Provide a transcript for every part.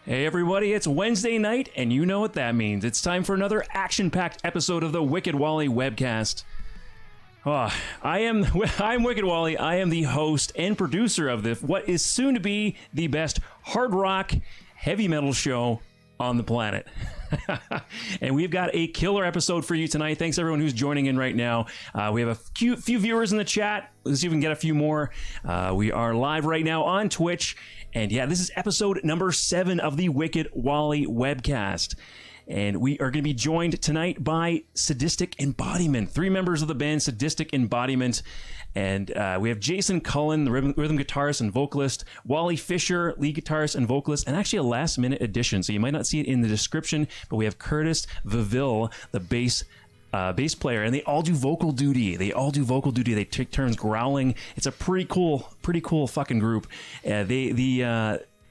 Hey everybody, it's Wednesday night, and you know what that means. It's time for another action-packed episode of the Wicked Wally webcast. I'm Wicked Wally. I am the host and producer of what is soon to be the best hard rock, heavy metal show on the planet. And we've got a killer episode for you tonight. Thanks everyone who's joining in right now. We have a few viewers in the chat. Let's see if we can get a few more. We are live right now on Twitch. And yeah, this is episode number 7 of the Wicked Wally webcast. And we are going to be joined tonight by Sadistic Embodiment. 3 members of the band Sadistic Embodiment. And we have Jason Cullen, the rhythm guitarist and vocalist, Wally Fischer, lead guitarist and vocalist, and actually a last-minute addition, so you might not see it in the description, but we have Curtis Vaville, the bass player, and they all do vocal duty. They take turns growling. It's a pretty cool fucking group.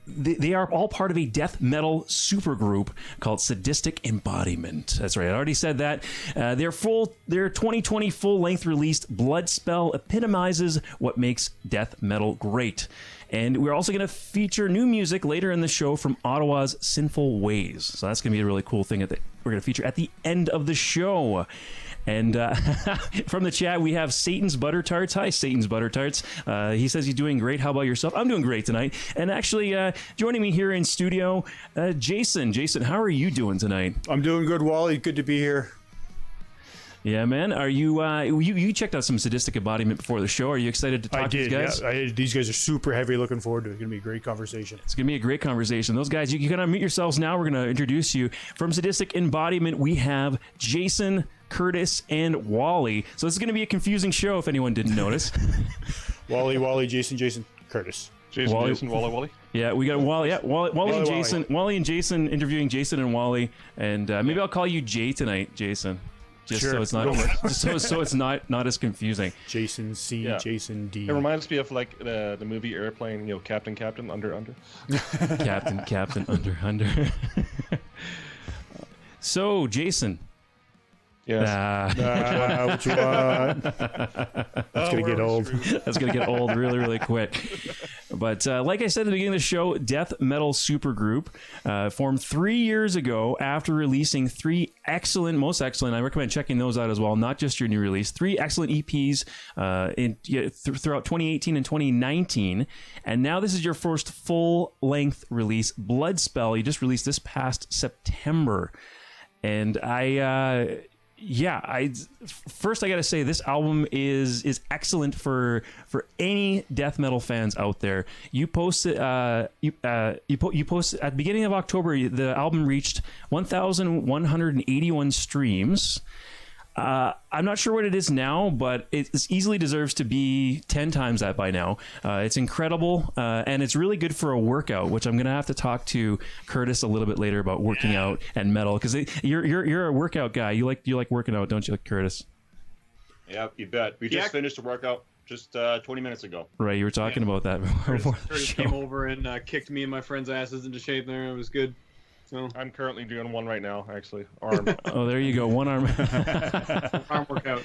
They are all part of a death metal supergroup called Sadistic Embodiment. That's right, I already said that. Their 2020 full-length release, Bloodspell, epitomizes what makes death metal great. And we're also going to feature new music later in the show from Ottawa's Sinful Ways. So that's going to be a really cool thing that we're going to feature at the end of the show. And from the chat, we have Satan's Butter Tarts. Hi, Satan's Butter Tarts. He says he's doing great. How about yourself? I'm doing great tonight. And actually, joining me here in studio, Jason. Jason, how are you doing tonight? I'm doing good, Wally. Good to be here. Yeah, man. Are you? You checked out some Sadistic Embodiment before the show. Are you excited to talk to these guys? Yeah, these guys are super heavy. Looking forward to it. It's going to be a great conversation. It's going to be a great conversation. Those guys, you can unmute yourselves now. We're going to introduce you. From Sadistic Embodiment, we have Jason, Curtis, and Wally. So this is going to be a confusing show if anyone didn't notice. Wally, Jason, Curtis. Wally. Yeah, we got Wally. Yeah, Wally and Jason. Wally and Jason interviewing Jason and Wally. And maybe I'll call you Jay tonight, Jason. So it's not so it's not as confusing. Jason C, yeah. Jason D. It reminds me of like the movie Airplane, Captain under. Captain under. So Jason. Yes. What you want? That's going to get old. That's going to get old really quick. But like I said at the beginning of the show, death metal supergroup formed 3 years ago after releasing 3 most excellent, I recommend checking those out as well, not just your new release, 3 excellent EPs throughout 2018 and 2019. And now this is your first full-length release, Bloodspell. You just released this past September. And I gotta say this album is excellent for any death metal fans out there. You posted you posted at the beginning of October. The album reached 1,181 streams. I'm not sure what it is now, but it easily deserves to be 10 times that by now. It's incredible, and it's really good for a workout, which I'm going to have to talk to Curtis a little bit later about working out and metal, because you're a workout guy. You like working out, don't you, Curtis? Yeah, you bet. We just finished a workout just 20 minutes ago. Right, you were talking about that before. Curtis came over and kicked me and my friend's asses into shape there. It was good. So I'm currently doing one right now, actually. Arm. Oh, there you go. One arm. Arm workout.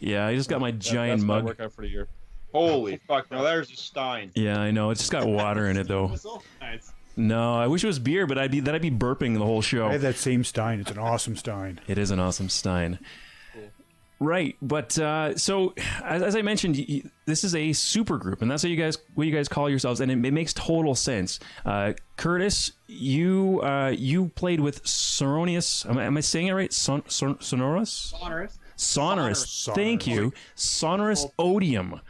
Yeah, I just got my giant mug. My workout for the year. Holy fuck! Now there's a stein. Yeah, I know. It's just got water in it, though. Nice. No, I wish it was beer, but I'd be burping the whole show. I have that same stein. It's an awesome stein. It is an awesome stein. Cool. Right, but so as I mentioned, this is a super group, and that's what you guys call yourselves, and it makes total sense. Curtis, you played with Sonorous. Am I saying it right? Sonorous. Sonorous. Thank you. Sonorous Odium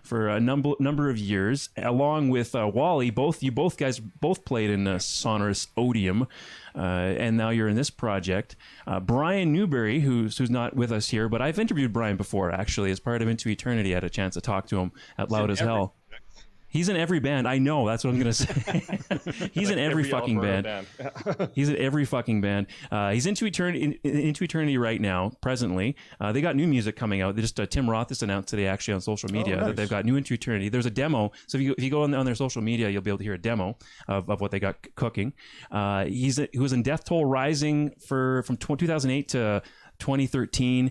for a number of years, along with Wally. You guys played in Sonorous Odium, and now you're in this project. Brian Newberry, who's not with us here, but I've interviewed Brian before, actually, as part of Into Eternity. I had a chance to talk to him at Loud as Hell. He's in every band. I know. That's what I'm going to say. He's in every fucking band. He's in every fucking band. He's into Eternity right now, presently. They got new music coming out. Tim Roth just announced today, actually, on social media that they've got new Into Eternity. There's a demo. So if you go on their social media, you'll be able to hear a demo of what they got cooking. He was in Death Toll Rising from 2008 to 2013.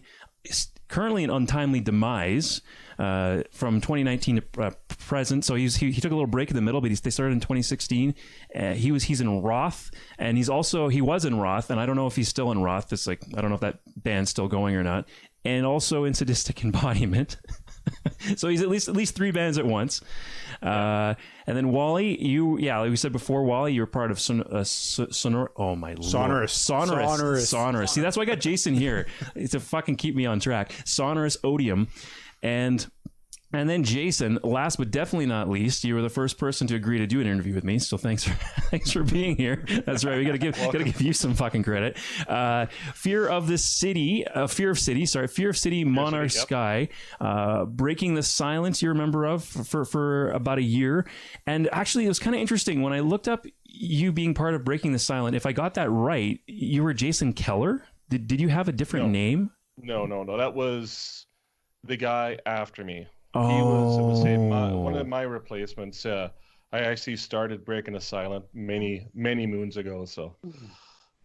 currently an untimely demise from 2019 to present. So he took a little break in the middle, but they started in 2016. He's in Roth, and he was in Roth, and I don't know if he's still in Roth. It's like, I don't know if that band's still going or not. And also in Sadistic Embodiment. So he's at least 3 bands at once. And then Wally, like we said before, Wally, you were part of oh my lord, Sonorous. See, that's why I got Jason here to fucking keep me on track. Sonorous Odium, and then Jason, last but definitely not least, you were the first person to agree to do an interview with me. So thanks for being here. That's right. We gotta give you some fucking credit. Fear of City, Monarch Sky, Breaking the Silence. You're a member of for about a year, and actually it was kind of interesting when I looked up you being part of Breaking the Silence. If I got that right, you were Jason Keller. Did you have a different name? No. That was the guy after me. Oh. He was one of my replacements. I actually started Breaking the Silent many moons ago. So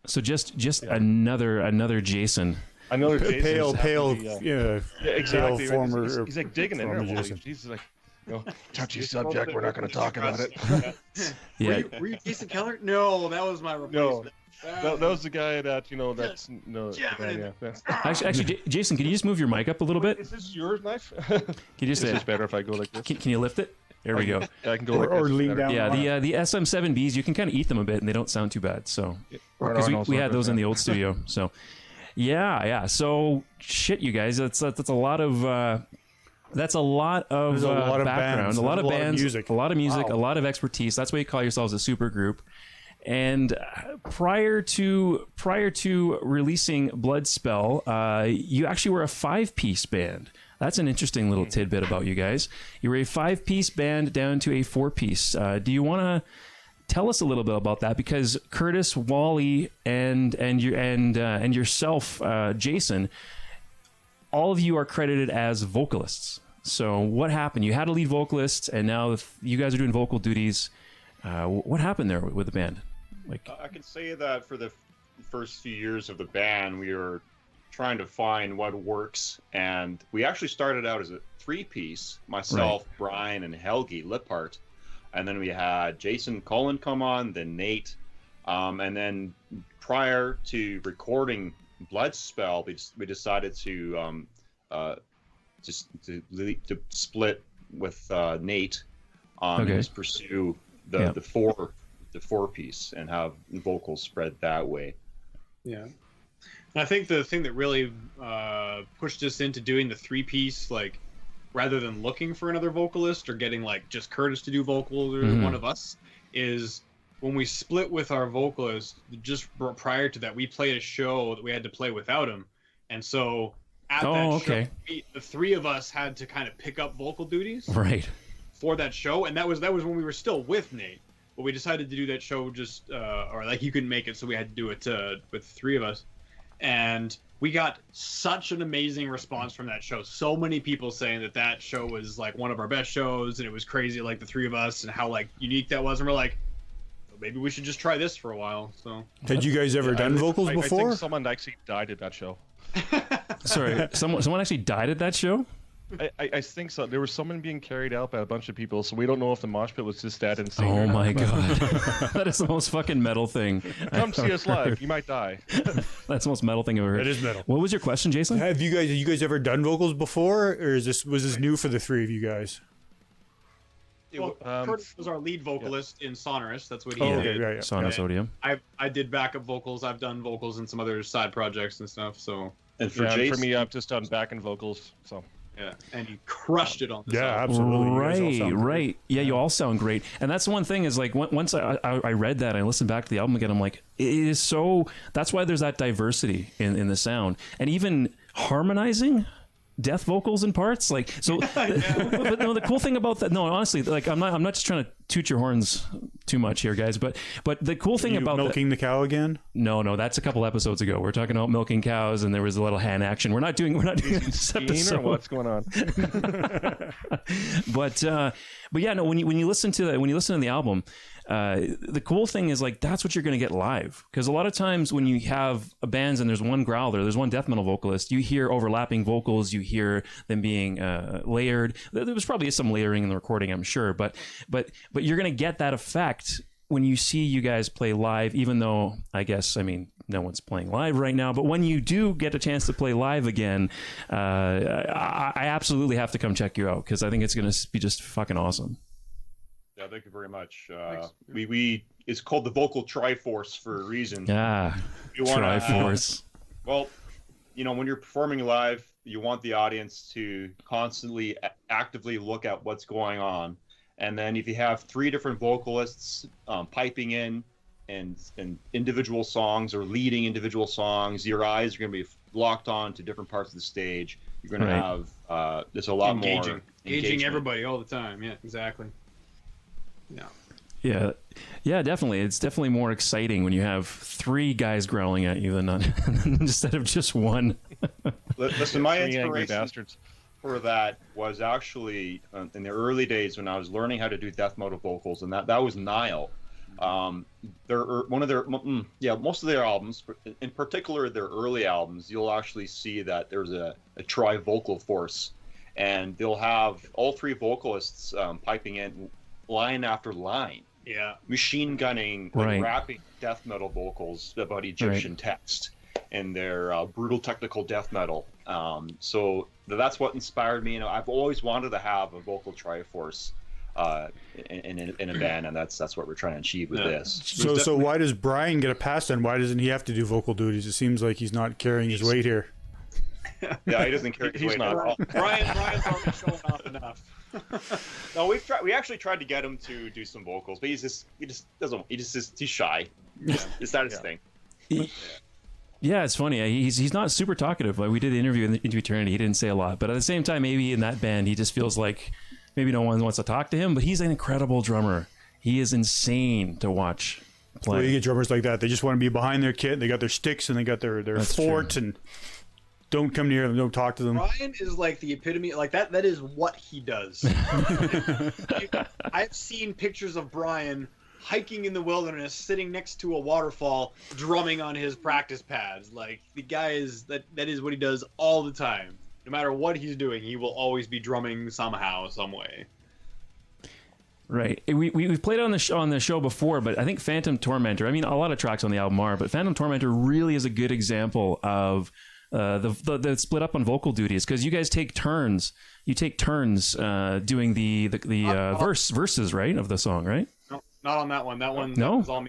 just another Jason. Another pale, yeah, exactly. Pale Right. He's like digging in there. He's like, touchy subject. We're not going to talk about it. Yeah. Were you Jason Keller? No, that was my replacement. That was the guy that that's Actually, Jason, can you just move your mic up a little bit? Is this yours, knife? Can you just Is this better if I go like this? Can you lift it? There we go. I can go like or this. lean down. Yeah, the SM7Bs, you can kind of eat them a bit and they don't sound too bad. So because we had those in the old studio. So yeah. So shit, you guys, that's a lot of background, bands. a lot of bands, music. a lot of music, a lot of expertise. That's why you call yourselves a super group. And prior to releasing Bloodspell, you actually were a 5-piece band. That's an interesting little tidbit about you guys. You were a 5-piece band down to a 4-piece. Do you want to tell us a little bit about that? Because Curtis, Wally, and yourself, Jason, all of you are credited as vocalists. So what happened? You had a lead vocalist, and now you guys are doing vocal duties. What happened there with the band? I can say that for the first few years of the band, we were trying to find what works, and we actually started out as a 3-piece, myself, right, Brian, and Helgi Lippert, and then we had Jason Cullen come on, then Nate, and then prior to recording Bloodspell, we decided to split with Nate and just pursue the 4-piece and have vocals spread that way. Yeah. And I think the thing that really pushed us into doing the 3-piece, like, rather than looking for another vocalist or getting like just Curtis to do vocals or one of us, is when we split with our vocalist, just prior to that, we played a show that we had to play without him. And so at that show, the 3 of us had to kind of pick up vocal duties for that show. And that was when we were still with Nate. But we decided to do that show just, or like he couldn't make it, so we had to do it with 3 of us. And we got such an amazing response from that show. So many people saying that show was like one of our best shows, and it was crazy, like the 3 of us, and how like unique that was. And we're like, well, maybe we should just try this for a while. So had you guys ever done vocals before? I think someone actually died at that show. Sorry, someone actually died at that show? I think so. There was someone being carried out by a bunch of people, so we don't know if the mosh pit was just that insane. Oh my god, that is the most fucking metal thing. Come see us live. You might die. That's the most metal thing I've ever heard. It is metal. What was your question, Jason? Have you guys ever done vocals before, or was this new for the 3 of you guys? Well, Curtis was our lead vocalist in Sonorous. That's what he did. Right. Sonorous Odium. I did backup vocals. I've done vocals in some other side projects and stuff. So and for Jason, for me, I've just done backing vocals. So. Yeah, and he crushed it on this album. Absolutely. Right. Yeah, you all sound great. And that's the one thing is like once I read that, I listened back to the album again, I'm like, it is so, that's why there's that diversity in the sound. And even harmonizing death vocals in parts, like, so but no, the cool thing about that, no, honestly, like I'm not just trying to toot your horns too much here, guys. But the cool thing about milking the cow again? No, that's a couple episodes ago. We're talking about milking cows, and there was a little hand action. We're not doing this episode. Or what's going on? But yeah, no. When you listen to the album, the cool thing is like that's what you're going to get live. Because a lot of times when you have bands and there's one growler, there's one death metal vocalist, you hear overlapping vocals, you hear them being layered. There was probably some layering in the recording, I'm sure, but you're going to get that effect when you see you guys play live, even though I mean, no one's playing live right now, but when you do get a chance to play live again, I absolutely have to come check you out because I think it's going to be just fucking awesome. Yeah, thank you very much. We it's called the Vocal Triforce for a reason. Yeah, Triforce. Well, when you're performing live, you want the audience to constantly actively look at what's going on. And then if you have 3 different vocalists piping in and individual songs or leading individual songs, your eyes are going to be locked on to different parts of the stage. You're going to have there's a lot more engaging everybody all the time. Yeah, exactly. Yeah, definitely. It's definitely more exciting when you have 3 guys growling at you than instead of just one. Listen, my inspiration for that was actually in the early days when I was learning how to do death metal vocals, and that was Nile. Most of their albums, in particular their early albums, you'll actually see that there's a tri-vocal force, and they'll have all 3 vocalists piping in line after line, machine gunning, rapping death metal vocals about Egyptian text and their brutal technical death metal. So that's what inspired me. I've always wanted to have a vocal triforce in a band, and that's what we're trying to achieve with this. So why does Brian get a pass then? Why doesn't he have to do vocal duties? It seems like he's not carrying his weight here. Yeah, he doesn't carry his weight at all. Brian's already showing off enough. No, we actually tried to get him to do some vocals, but he's shy. It's not his thing. Yeah, it's funny. He's not super talkative. Like we did the interview into Eternity, he didn't say a lot, but at the same time, maybe in that band, he just feels like maybe no one wants to talk to him. But he's an incredible drummer. He is insane to watch play. Well, you get drummers like that. They just want to be behind their kit. They got their sticks and they got their fort and. Don't come near them. Don't talk to them. Brian is like the epitome. Like that is what he does. I've seen pictures of Brian hiking in the wilderness, sitting next to a waterfall, drumming on his practice pads. Like the guy is that is what he does all the time. No matter what he's doing, he will always be drumming somehow, some way. Right. We've played on the show before, but I think Phantom Tormentor. I mean, a lot of tracks on the album are, but Phantom Tormentor really is a good example of. The split up on vocal duties because you guys take turns. You take turns doing the verses, right, of the song, right? No, not on that one. That one no? was all me.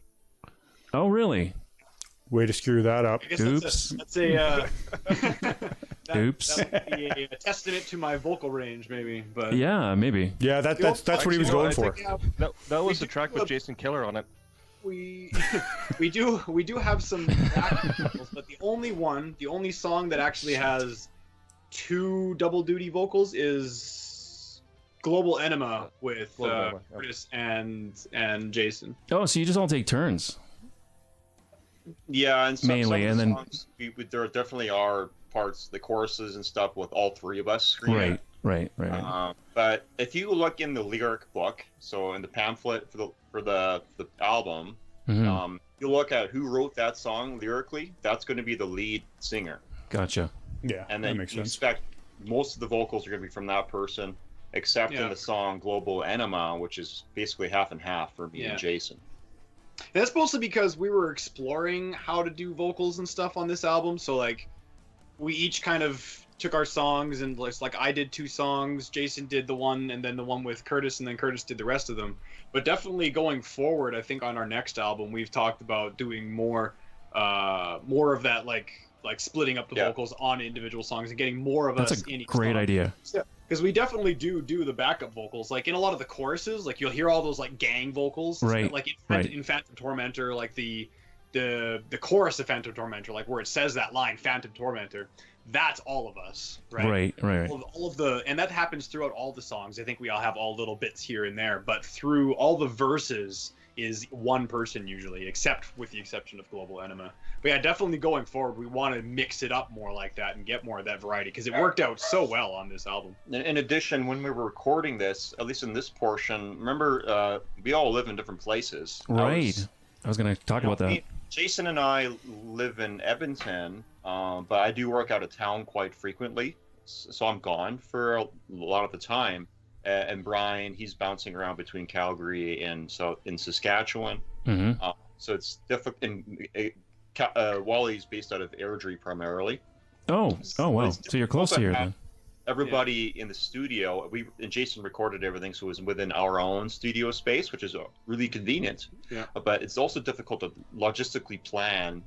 Oh, really? Way to screw that up. Oops. That's a Oops. That would be a testament to my vocal range, maybe. But yeah, maybe. Yeah, that's what he was going for. That was the track with Jason Killer on it. We do have some backing vocals, but the only song that actually has 2 double duty vocals is Global Enema with Chris and Jason. Oh, so you just all take turns. Yeah, and some mainly, of the and songs, there definitely are parts, the choruses and stuff, with all 3 of us screaming. Right. But if you look in the lyric book, so in the pamphlet for the album, you look at who wrote that song lyrically. That's going to be the lead singer. Gotcha. Yeah, and then that makes you sense. expect most of the vocals are going to be from that person, except in the song "Global Enema," which is basically half and half for me and Jason. And that's mostly because we were exploring how to do vocals and stuff on this album. So like, we each kind of took our songs and like I did 2 songs, Jason did the one, and then the one with Curtis, and then Curtis did the rest of them. But definitely going forward, I think on our next album we've talked about doing more of that, like splitting up the vocals on individual songs and getting more of us in each great song. idea. Yeah, because we definitely do the backup vocals. Like in a lot of the choruses, like you'll hear all those like gang vocals, right? Like in Phantom Tormentor, like the the chorus of Phantom Tormentor, like where it says that line, Phantom Tormentor, that's all of us, right? Right. All of the, and that happens throughout all the songs. I think we all have all little bits here and there, but through all the verses is one person usually, except with the exception of Global Enema. But yeah, definitely going forward, we want to mix it up more like that and get more of that variety, because it worked out so well on this album. In addition, when we were recording this, at least in this portion, remember, we all live in different places. Right. I was going to talk about that. Jason and I live in Edmonton, but I do work out of town quite frequently, so I'm gone for a lot of the time. And Brian, he's bouncing around between Calgary and in Saskatchewan. Mm-hmm. So it's difficult. Wally's based out of Airdrie primarily. Oh, wow! So you're close to here then. Everybody in the studio, and Jason recorded everything, so it was within our own studio space, which is really convenient. Yeah. But it's also difficult to logistically plan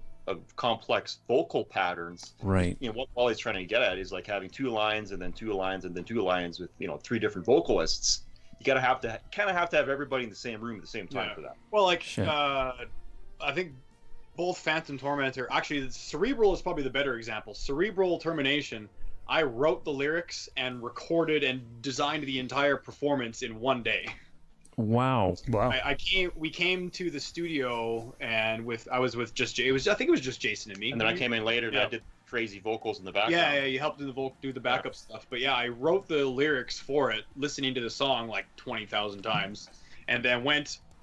complex vocal patterns. Right. What Wally's trying to get at is like having 2 lines and then 2 lines and then 2 lines with 3 different vocalists. You have to have everybody in the same room at the same time for that. Well, like I think both Phantom Tormentor, actually Cerebral is probably the better example. Cerebral Termination, I wrote the lyrics and recorded and designed the entire performance in one day. Wow! We came to the studio and I think it was just Jason and me. And then I came in later and I did crazy vocals in the background. Yeah, you helped do the backup stuff. But yeah, I wrote the lyrics for it, listening to the song like 20,000 times, and then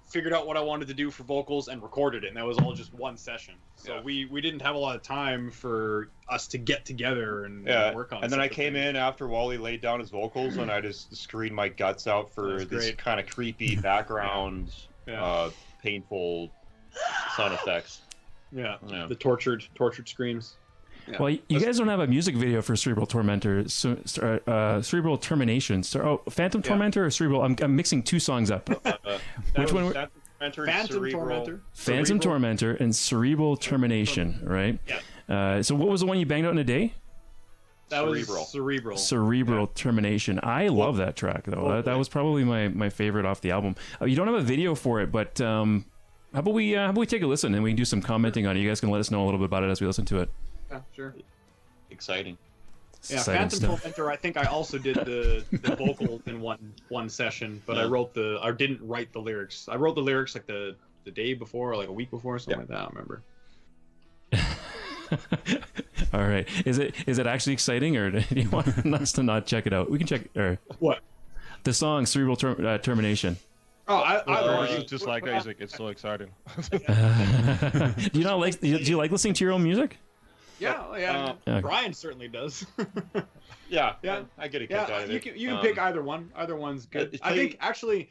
figured out what I wanted to do for vocals and recorded it, and that was all just one session. So we didn't have a lot of time for us to get together and work on it. And then I came in after Wally laid down his vocals, and I just screamed my guts out for this kind of creepy background, painful sound effects. Yeah, the tortured screams. Yeah. Well, you guys don't have a music video for Cerebral Tormentor, Cerebral Termination. Phantom Tormentor or Cerebral? I'm mixing 2 songs up. Which one? Phantom Tormentor and Cerebral Termination, right? Yeah. So what was the one you banged out in a day? That was Cerebral. Cerebral Termination. I love that track, though. That was probably my favorite off the album. You don't have a video for it, but how about we take a listen and we can do some commenting on it. You guys can let us know a little bit about it as we listen to it. Yeah, sure. Exciting. Yeah, Phantom Tormentor, I think I also did the vocals in one session, but I didn't write the lyrics. I wrote the lyrics like the day before, or like a week before, or something like that. I don't remember. All right. Is it actually exciting, or do you want us to not check it out? We can check. What? The song Cerebral Termination. Oh, I just like Isaac. It's so exciting. Do you like listening to your own music? Yeah. Brian certainly does. yeah, I get a kick out of it. You can pick either one. Either one's good. I think actually,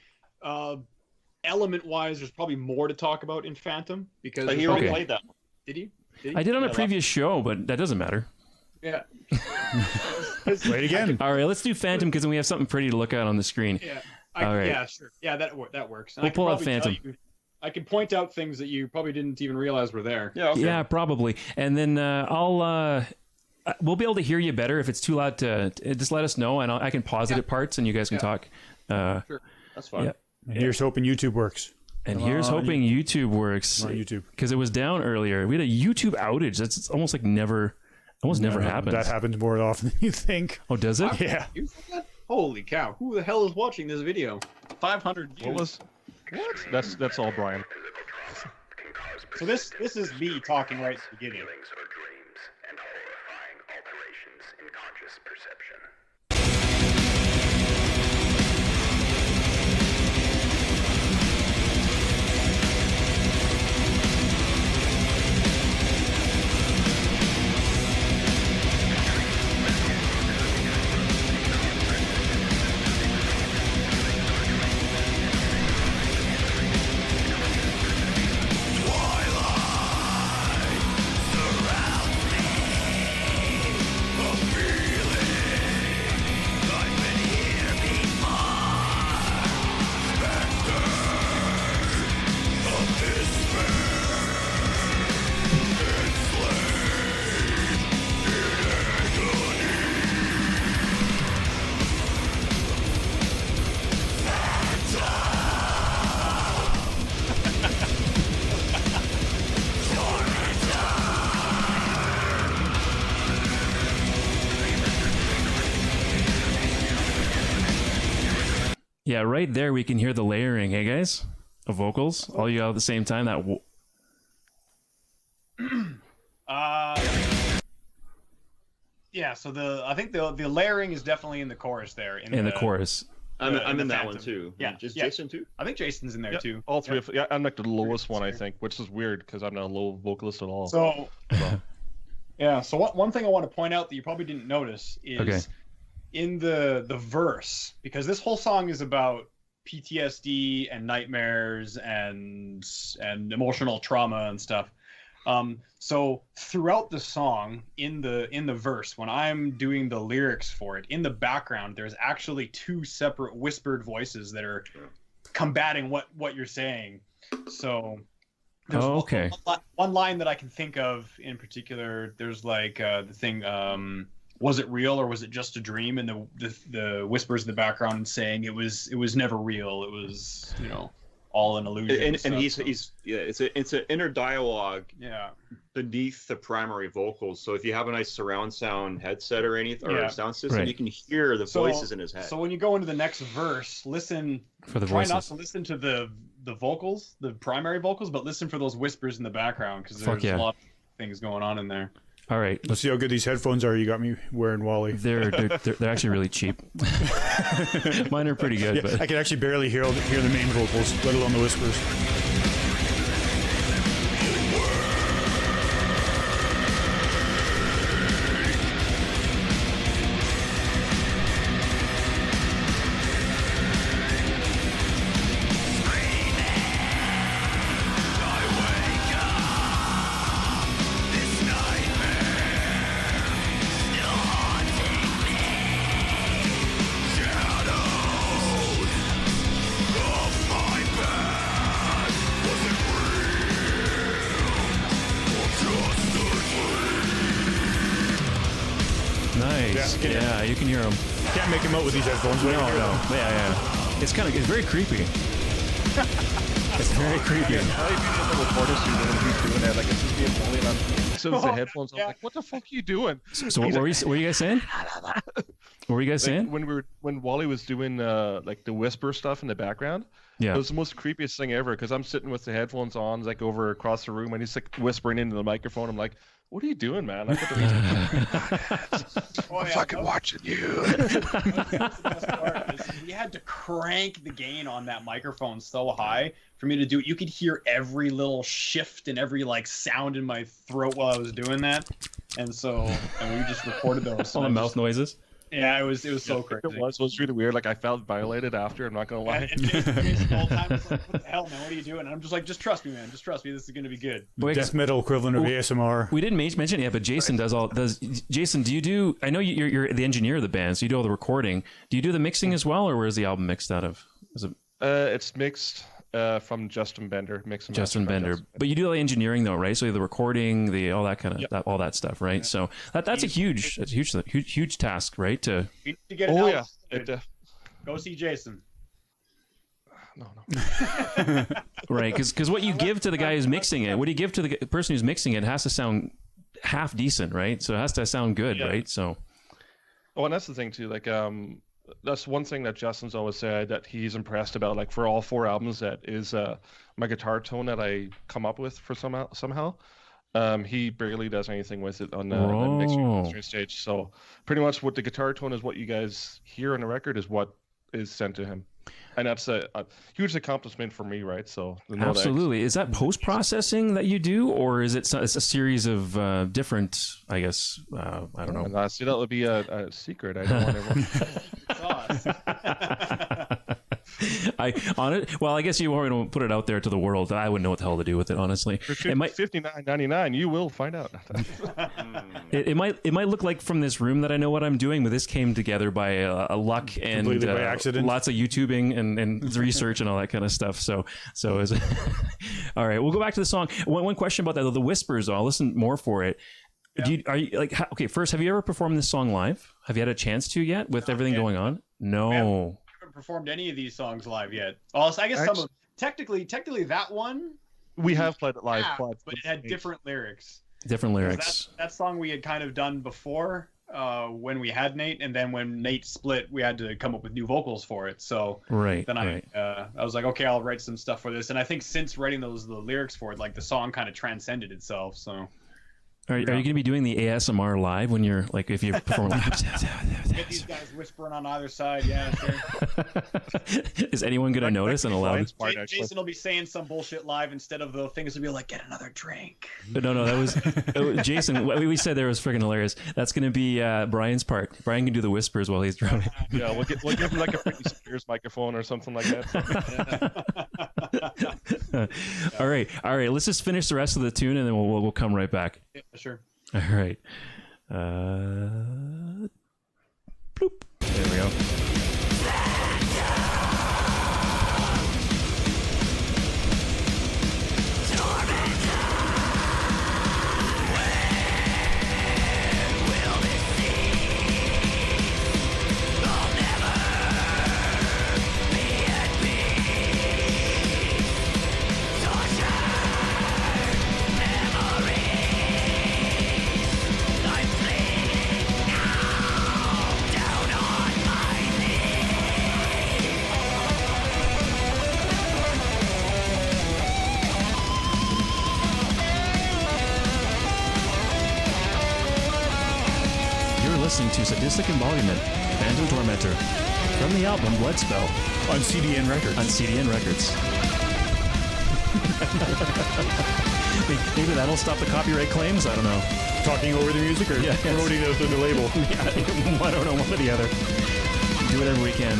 element-wise, there's probably more to talk about in Phantom because he already played that one. Did he? I did on a previous show, but that doesn't matter. Yeah. Play it again. All right, let's do Phantom because then we have something pretty to look at on the screen. Yeah. All right. Yeah, sure. Yeah, that works. And we'll pull up Phantom. I can point out things that you probably didn't even realize were there. Yeah, okay. Yeah, probably. And then we'll be able to hear you better if it's too loud. To just let us know, and I can pause it at parts, and you guys can talk. Sure, that's fine. Yeah. And here's hoping YouTube works. And here's hoping YouTube works. On YouTube, because it was down earlier. We had a YouTube outage. That's almost like never happens. That happens more often than you think. Oh, does it? Yeah. Holy cow! Who the hell is watching this video? 500 views. What? That's all Brian. So this is me talking right at the beginning. Yeah, right there we can hear the layering, hey guys? Of vocals, all you all at the same time. Yeah, so I think the layering is definitely in the chorus there. In the chorus. I'm in that one too. Yeah, just yeah. Jason too. I think Jason's in there too. All three. Yeah, I'm like the lowest one, I think, which is weird because I'm not a low vocalist at all. So yeah. So one thing I want to point out that you probably didn't notice is in the verse, because this whole song is about PTSD and nightmares and emotional trauma and stuff. So throughout the song, in the verse, when I'm doing the lyrics for it, in the background, there's actually two separate whispered voices that are combating what you're saying. So there's one line that I can think of in particular. There's like the thing, was it real or was it just a dream? And the whispers in the background saying it was never real. It was, all an illusion. And it's an inner dialogue. Yeah. Beneath the primary vocals. So if you have a nice surround sound headset or anything or sound system, right, you can hear the voices in his head. So when you go into the next verse, listen for the try voices. Not to listen to the vocals, the primary vocals, but listen for those whispers in the background because there's a lot of things going on in there. All right, let's see how good these headphones are. You got me wearing, Wally. They're actually really cheap. Mine are pretty good, but I can actually barely hear the main vocals, let alone the whispers. Yeah, you can hear them. Can't make them out with these headphones. No. Yeah. It's very creepy. It's very creepy. So the headphones. I'm like, what the fuck are you doing? So what were you guys saying? What were you guys saying? When Wally was doing like the whisper stuff in the background, it was the most creepiest thing ever because I'm sitting with the headphones on, like over across the room, and he's like whispering into the microphone. I'm like, what are you doing, man? I'm fucking watching you. We had to crank the gain on that microphone so high for me to do it. You could hear every little shift and every like sound in my throat while I was doing that, and we just recorded those. All the mouth noises. Yeah, it was so crazy. It was really weird. Like I felt violated after. I'm not gonna lie. And Jason the whole time was like, "What the hell, man? What are you doing?" And I'm just like, "Just trust me, man. Just trust me. This is gonna be good." Death metal equivalent of ASMR. We didn't mention it yet, but Jason does. Jason, do you do? I know you're the engineer of the band, so you do all the recording. Do you do the mixing as well, or where's the album mixed out of? Is it? It's mixed from Justin Bender. Justin Bender. But you do the engineering though, right? So the recording, all that kind of all that stuff, right? Yeah. So that's a huge task, right? To get it go see Jason. No. Right, because what you give to the guy who's mixing it, what do you give to the person who's mixing it, has to sound half decent, right? So it has to sound good, right? So. Oh, and that's the thing too. Like, that's one thing that Justin's always said that he's impressed about. Like for all 4 albums, that is my guitar tone that I come up with for somehow. He barely does anything with it on the mixing stage. So pretty much what the guitar tone is, what you guys hear on the record, is what is sent to him. And that's a huge accomplishment for me, right? So absolutely. Is that post-processing that you do, or is it's a series of different, I guess, I don't know. See, that would be a secret. I don't want everyone I guess you want to put it out there to the world. I wouldn't know what the hell to do with it, honestly. For $59.99, you will find out. it might look like from this room that I know what I'm doing, but this came together by a luck and by accident. Lots of YouTubing and research and all that kind of stuff. So is all right. We'll go back to the song. One question about that, the whispers. I'll listen more for it. Yeah. Are you like okay? First, have you ever performed this song live? Have you had a chance to yet with everything going on? No. I haven't performed any of these songs live yet. Also, I guess some of technically that one we have played it live, but it had different lyrics. Different lyrics. That song we had kind of done before. when we had Nate, and then when Nate split, we had to come up with new vocals for it. So then I was like, okay, I'll write some stuff for this. And I think since writing the lyrics for it, like the song kind of transcended itself. So. Are you going to be doing the ASMR live when you're like, if you perform? Get these guys whispering on either side. Yeah, sure. Is anyone going to notice and allow it? Jason will be saying some bullshit live instead of the things will be like, get another drink. No, that was Jason. What we said there was freaking hilarious. That's going to be Brian's part. Brian can do the whispers while he's drumming. Yeah, we'll give him like a Britney Spears microphone or something like that. All right. Let's just finish the rest of the tune and then we'll come right back. Yeah, sure. All right. Bloop. There we go. Listening to Sadistic Embodiment, Phantom Tormentor, from the album Bloodspell, on CDN Records. Maybe that'll stop the copyright claims. I don't know. Talking over the music or promoting it through the label? Yeah, I don't know, one or the other. Do whatever we can.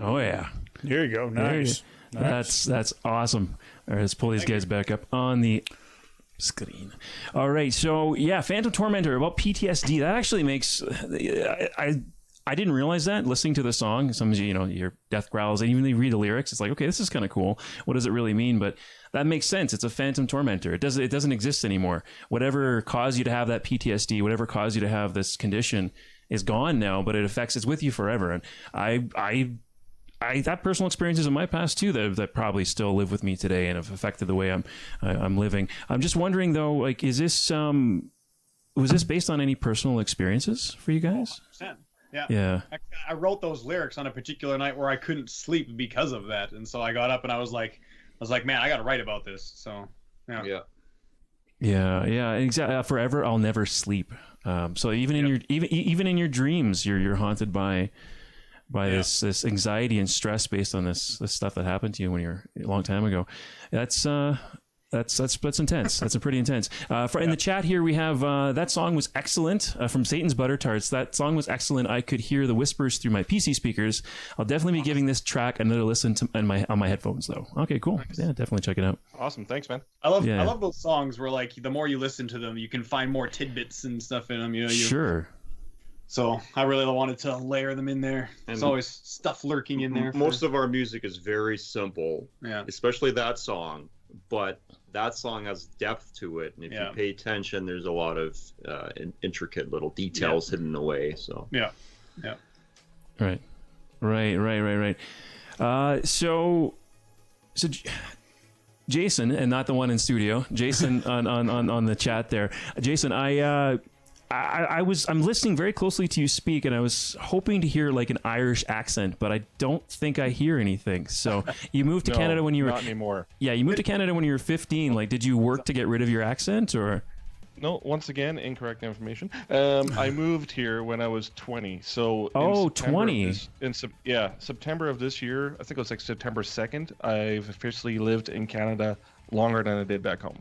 Oh yeah. There you go. Nice. That's awesome. All right, let's pull these guys back up on the screen. All right, so yeah, Phantom Tormentor about PTSD. That actually makes I didn't realize that listening to the song. Sometimes you hear death growls, and even you read the lyrics, it's like, okay, this is kind of cool. What does it really mean? But that makes sense. It's a Phantom Tormentor. It doesn't exist anymore. Whatever caused you to have that PTSD, whatever caused you to have this condition, is gone now. But it's with you forever. And I that personal experiences in my past too that probably still live with me today and have affected the way I'm living. I'm just wondering though, like, is this was this based on any personal experiences for you guys? 100%. Yeah. Yeah. I wrote those lyrics on a particular night where I couldn't sleep because of that, and so I got up and I was like, man, I got to write about this. So yeah, exactly. Forever, I'll never sleep. So even in your even in your dreams, you're haunted by this anxiety and stress based on this stuff that happened to you when you're a long time ago. That's intense. That's pretty intense. In the chat here, we have that song was excellent from Satan's Butter Tarts. That song was excellent. I could hear the whispers through my PC speakers. I'll definitely be giving this track another listen on my headphones though. Okay, cool. Nice. Yeah, definitely check it out. Awesome. Thanks, man. I love those songs where like the more you listen to them, you can find more tidbits and stuff in them. Sure. So I really wanted to layer them in there. There's always stuff lurking in there. Most of our music is very simple, especially that song. But that song has depth to it, and if you pay attention, there's a lot of intricate little details hidden away. So Right. So Jason, and not the one in studio, Jason on the chat there. Jason, I'm listening very closely to you speak, and I was hoping to hear like an Irish accent, but I don't think I hear anything. So you moved to Canada when you were not anymore. Yeah, you moved to Canada when you were 15. Like, did you work to get rid of your accent, or? No, once again, incorrect information. I moved here when I was 20. So September of this year, I think it was like September 2nd, I've officially lived in Canada longer than I did back home.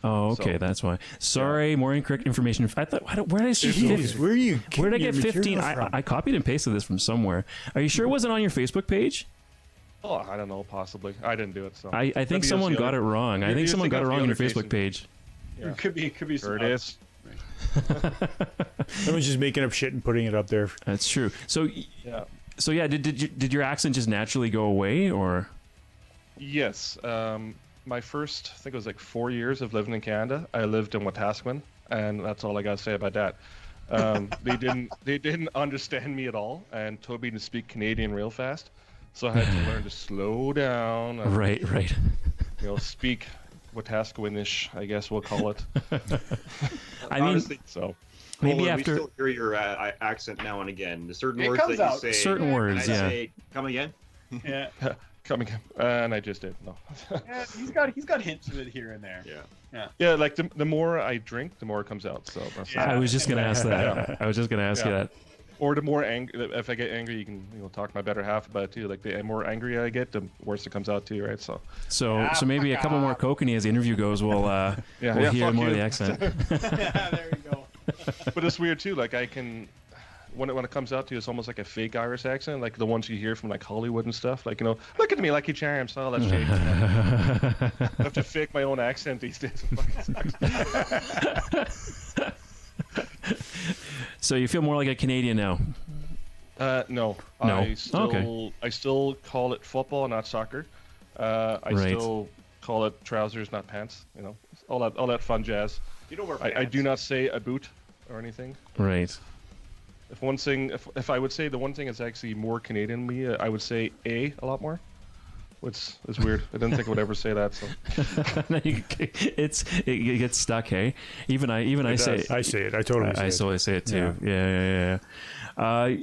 Oh, okay, so, that's why. Sorry, more incorrect information. I thought, where did I see 15? Where did I get 15? I copied and pasted this from somewhere. Are you sure it wasn't on your Facebook page? Oh, I don't know, possibly. I didn't do it, so. I think someone got it wrong. I think someone got it wrong on your Facebook page. Yeah. It could be. Sure it is. Someone's just making up shit and putting it up there. That's true. So yeah. Did your accent just naturally go away, or? Yes. My first, I think it was like 4 years of living in Canada. I lived in Wetaskiwin, and that's all I got to say about that. They didn't understand me at all, and told me to speak Canadian real fast. So I had to learn to slow down. And, right. Speak Wetaskiwin-ish, I guess we'll call it. I mean, so maybe we after still hear your accent now and again. The certain words that out. you say. Certain words, yeah. Say, come again. Yeah. Come again. And I just did. No. Yeah, he's got hints of it here and there. Yeah. Like the more I drink, the more it comes out. So I was just gonna ask that. I was just gonna ask you that. Or the more angry, if I get angry, you can talk to my better half about it too. Like the more angry I get, the worse it comes out too, right? So maybe a couple more kokanee as the interview goes. We'll hear more of the accent. Yeah, there you go. But it's weird too. Like I can, when it comes out to you, it's almost like a fake Irish accent, like the ones you hear from like Hollywood and stuff. Like look at me, Lucky Charms, all that shit. I have to fake my own accent these days. So you feel more like a Canadian now? No. I still call it football, not soccer. I still call it trousers, not pants. All that fun jazz. You don't wear pants. I do not say a boot or anything. Right. If I would say the one thing that's actually more Canadian than me, I would say a lot more. Which is weird. I didn't think I would ever say that. So it gets stuck. Hey, even I say it. I say it. I totally. I totally say it too. Yeah.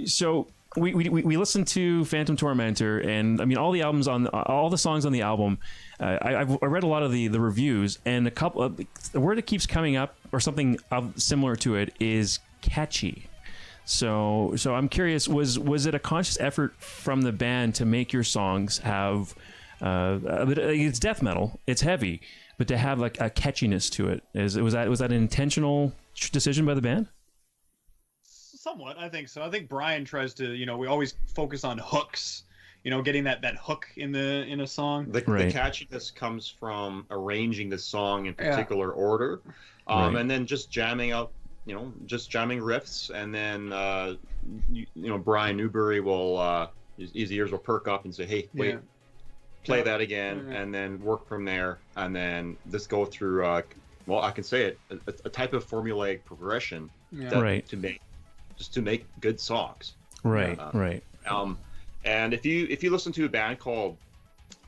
So we listened to Phantom Tormentor, and I mean all the songs on the album. I read a lot of the reviews, and the word that keeps coming up, or something similar to it, is catchy. So I'm curious, was it a conscious effort from the band to make your songs have it's death metal, it's heavy, but to have like a catchiness to it? Was that an intentional decision by the band? Somewhat, I think so. I think Brian tries to, we always focus on hooks, getting that hook in a song. The catchiness comes from arranging the song in particular order, and then just jamming out. Just jamming riffs, and then Brian Newberry will his ears will perk up and say, "Hey, wait, play that again," and then work from there, and then just go through. I can say it, a type of formulaic progression to make good songs. Right. And if you listen to a band called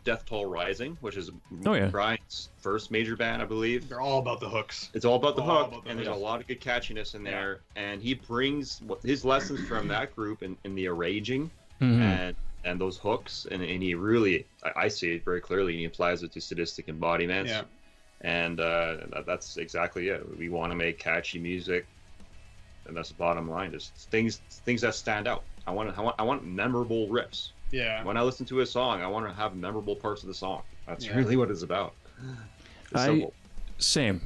Death Toll Rising, which is Brian's first major band, I believe. They're all about the hooks. It's all about the hook, and there's a lot of good catchiness in there. And he brings his lessons from that group in the arranging and those hooks, and he really, I see it very clearly. He applies it to Sadistic Embodiment, and that's exactly it. We want to make catchy music, and that's the bottom line. Just things that stand out. I want memorable riffs. Yeah. When I listen to a song, I want to have memorable parts of the song. That's really what it's about. Same.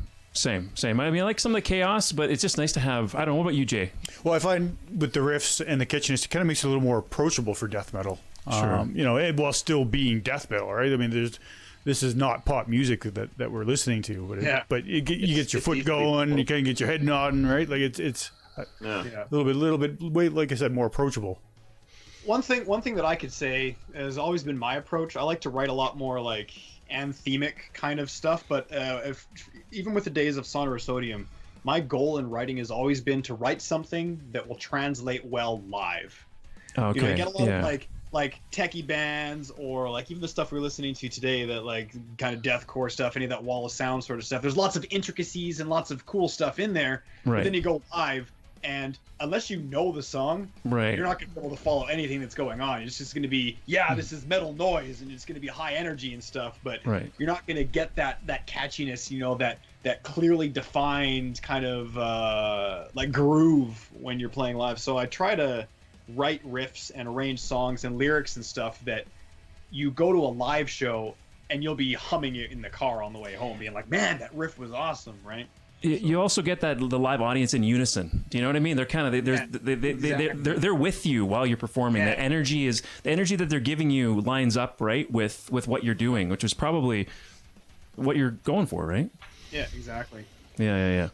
I mean, I like some of the chaos, but it's just nice to have. I don't know. What about you, Jay? Well, I find with the riffs and the catchiness, it kind of makes it a little more approachable for death metal. Sure. While still being death metal, right? I mean, this is not pop music that we're listening to, but you get your foot going, you kind of get your head nodding, right? Like it's a little bit, like I said, more approachable. One thing that I could say has always been my approach. I like to write a lot more like anthemic kind of stuff, but even with the days of Sonorous Sodium, my goal in writing has always been to write something that will translate well live. Okay. You know, you get a lot of like techie bands, or like even the stuff we're listening to today, that like kind of deathcore stuff, any of that wall of sound sort of stuff. There's lots of intricacies and lots of cool stuff in there. Right. But then you go live, and unless you know the song, right, you're not going to be able to follow anything that's going on. It's just going to be, this is metal noise, and it's going to be high energy and stuff. But you're not going to get that catchiness, you know, that clearly defined kind of like groove when you're playing live. So I try to write riffs and arrange songs and lyrics and stuff that you go to a live show and you'll be humming it in the car on the way home, being like, man, that riff was awesome, right? You also get the live audience in unison. Do you know what I mean? They're kind of they're with you while you're performing. The energy that they're giving you lines up right with what you're doing, which is probably what you're going for, right? Yeah, exactly. Yeah.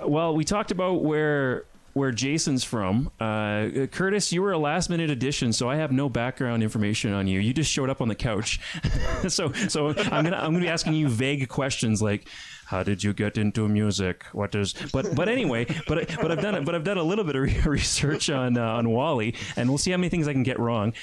Well, we talked about where Jason's from. Curtis, you were a last minute addition, so I have no background information on you. You just showed up on the couch. so I'm gonna be asking you vague questions like, how did you get into music? But anyway, but I've done a little bit of research on Wally, and we'll see how many things I can get wrong.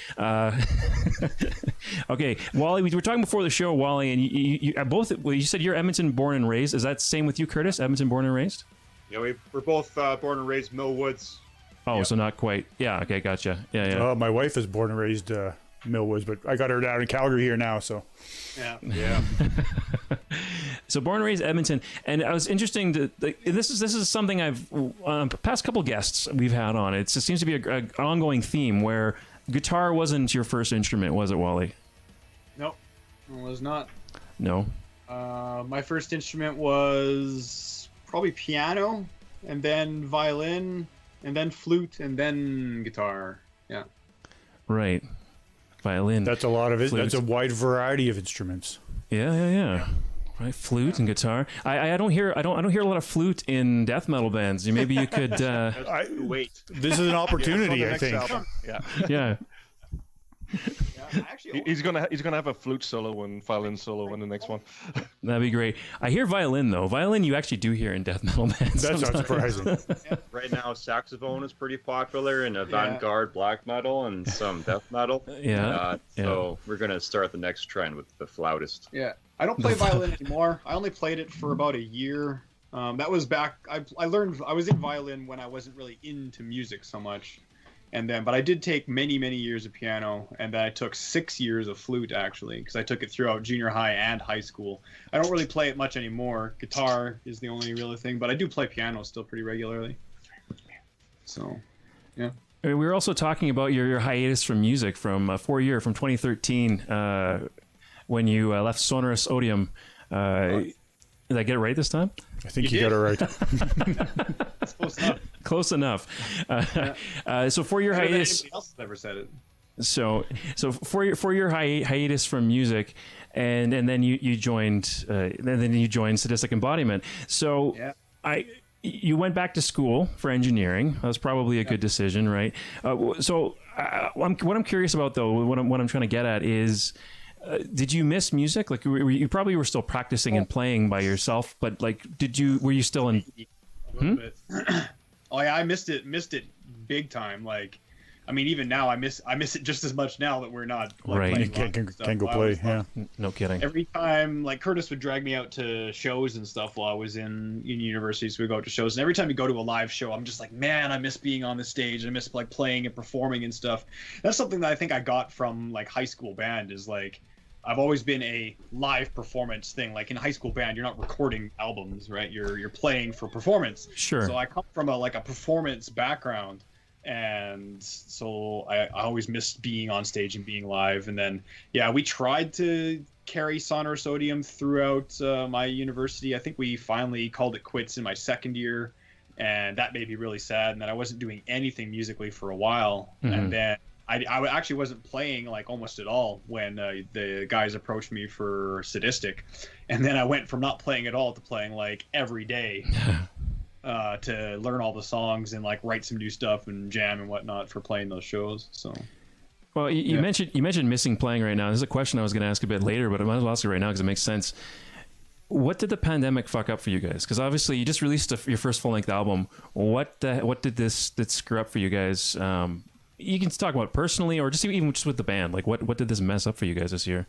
Okay, Wally, we were talking before the show, Wally, and you said you're Edmonton born and raised. Is that the same with you, Curtis? Edmonton born and raised? Yeah, we're both born and raised Mill Woods. Oh, so not quite. Yeah, okay, gotcha. Yeah. My wife is born and raised Millwoods, but I got her down in Calgary here now, so. Yeah. So born and raised Edmonton, and I was interesting to. This is something I've past couple guests we've had on. It seems to be an ongoing theme where guitar wasn't your first instrument, was it, Wally? Nope, it was not. No. My first instrument was probably piano, and then violin, and then flute, and then guitar. Yeah. Right. Violin. That's a lot of it. Flute. That's a wide variety of instruments. Yeah. Right, flute and guitar. I don't hear a lot of flute in death metal bands. Maybe you could. Wait. This is an opportunity, I think. Yeah. Actually, He's gonna have a flute solo and violin solo in the next one. That'd be great. I hear violin though. Violin you actually do hear in death metal bands. That's not surprising. Right now, saxophone is pretty popular in avant-garde black metal and some death metal. So we're gonna start the next trend with the flautist. Yeah, I don't play violin anymore. I only played it for about a year. That was back. I learned. I was in violin when I wasn't really into music so much. But I did take many years of piano, and then I took 6 years of flute, actually, because I took it throughout junior high and high school. I don't really play it much anymore. Guitar is the only real thing, but I do play piano still pretty regularly. So, yeah. We were also talking about your hiatus from music from 4 year, from 2013, when you left Sonorous Odium. Did I get it right this time? I think you got it right. That's close enough. Close enough. So for your hiatus, anybody else has ever said it. So for your hiatus from music, and then you joined Sadistic Embodiment. So you went back to school for engineering. That was probably a good decision, right? What I'm curious about though, what I'm trying to get at is. Did you miss music? Like you probably were still practicing and playing by yourself, but like, were you still in? A little bit. Oh yeah, I missed it big time. Like, I mean, even now I miss it just as much now that we're not right. You can't go play. Yeah, no kidding. Every time, like Curtis would drag me out to shows and stuff while I was in university, so we go out to shows. And every time we go to a live show, I'm just like, man, I miss being on the stage. I miss like playing and performing and stuff. That's something that I think I got from like high school band is like. I've always been a live performance thing. Like in high school band, you're not recording albums, right? You're playing for performance. Sure. So I come from a performance background, and so I always missed being on stage and being live. And then we tried to carry Sonorous Odium throughout my university. I think we finally called it quits in my second year, and that made me really sad. And then I wasn't doing anything musically for a while, and then. I actually wasn't playing like almost at all when the guys approached me for Sadistic, and then I went from not playing at all to playing like every day to learn all the songs and like write some new stuff and jam and whatnot for playing those shows. So, well, you mentioned missing playing right now. This is a question I was going to ask a bit later, but I might as well ask it right now because it makes sense. What did the pandemic fuck up for you guys? Because obviously you just released your first full length album. What did this screw up for you guys? you can talk about personally, or just even just with the band. Like, what did this mess up for you guys this year?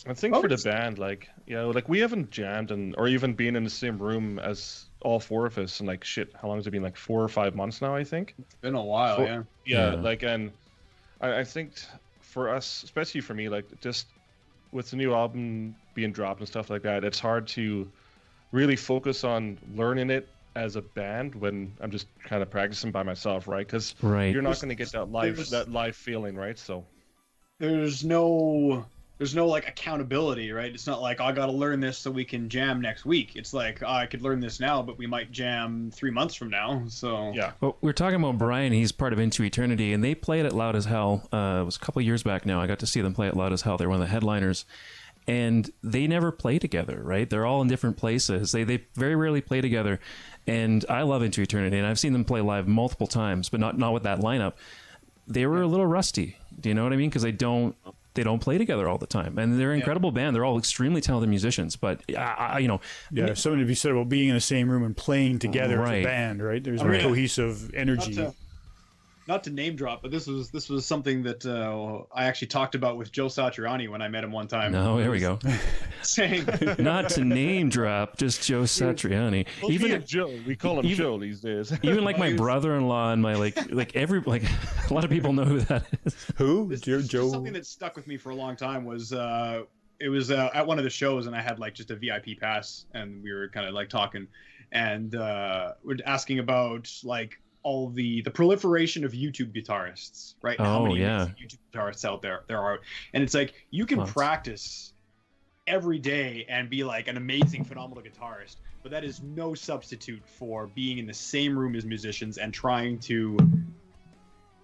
I think for the band, like, like we haven't jammed or even been in the same room as all four of us, and like shit, how long has it been? Like 4 or 5 months now, I think. It's been a while, yeah. Like, and I think for us, especially for me, like just with the new album being dropped and stuff like that, it's hard to really focus on learning it as a band when I'm just kind of practicing by myself, right? Because you're not going to get that live feeling, right? So there's no like accountability, right? It's not like I got to learn this so we can jam next week. It's like I could learn this now, but we might jam 3 months from now. So yeah. Well, we're talking about Brian. He's part of Into Eternity, and they played at Loud as Hell. It was a couple of years back now. I got to see them play at Loud as Hell. They're one of the headliners, and they never play together, right? They're all in different places. They very rarely play together, and I love Into Eternity, and I've seen them play live multiple times, but not with that lineup. They were a little rusty. Do you know what I mean? Because they don't play together all the time, and they're an incredible band. They're all extremely talented musicians, but something to be said about being in the same room and playing together as a band, right? There's a cohesive energy. Not to name drop, but this was something that I actually talked about with Joe Satriani when I met him one time. No, here we go. Saying not to name drop, just Joe Satriani. Well, even Joe, we call him Joe these days. Even like my brother-in-law and my like a lot of people know who that is. Who? Joe. Something that stuck with me for a long time was it was at one of the shows, and I had like just a VIP pass, and we were kind of like talking, and we're asking about like all the proliferation of YouTube guitarists, right? How many YouTube guitarists out there are, and it's like you can practice every day and be like an amazing, phenomenal guitarist, but that is no substitute for being in the same room as musicians and trying to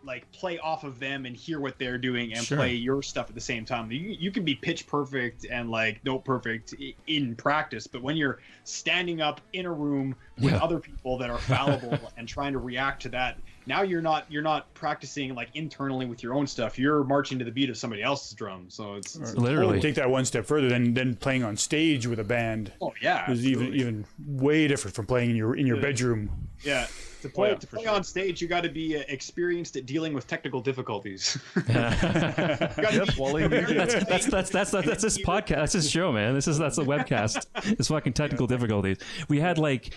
like play off of them and hear what they're doing and play your stuff at the same time. You can be pitch perfect and like note perfect in practice, but when you're standing up in a room with other people that are fallible and trying to react to that, now you're not practicing like internally with your own stuff. You're marching to the beat of somebody else's drum. So it's literally take that one step further. Then playing on stage with a band. Oh yeah, is even way different from playing in your bedroom. Yeah. To play on stage, you got to be experienced at dealing with technical difficulties. That's this podcast. That's this show, man. That's the webcast. It's fucking technical difficulties. We almost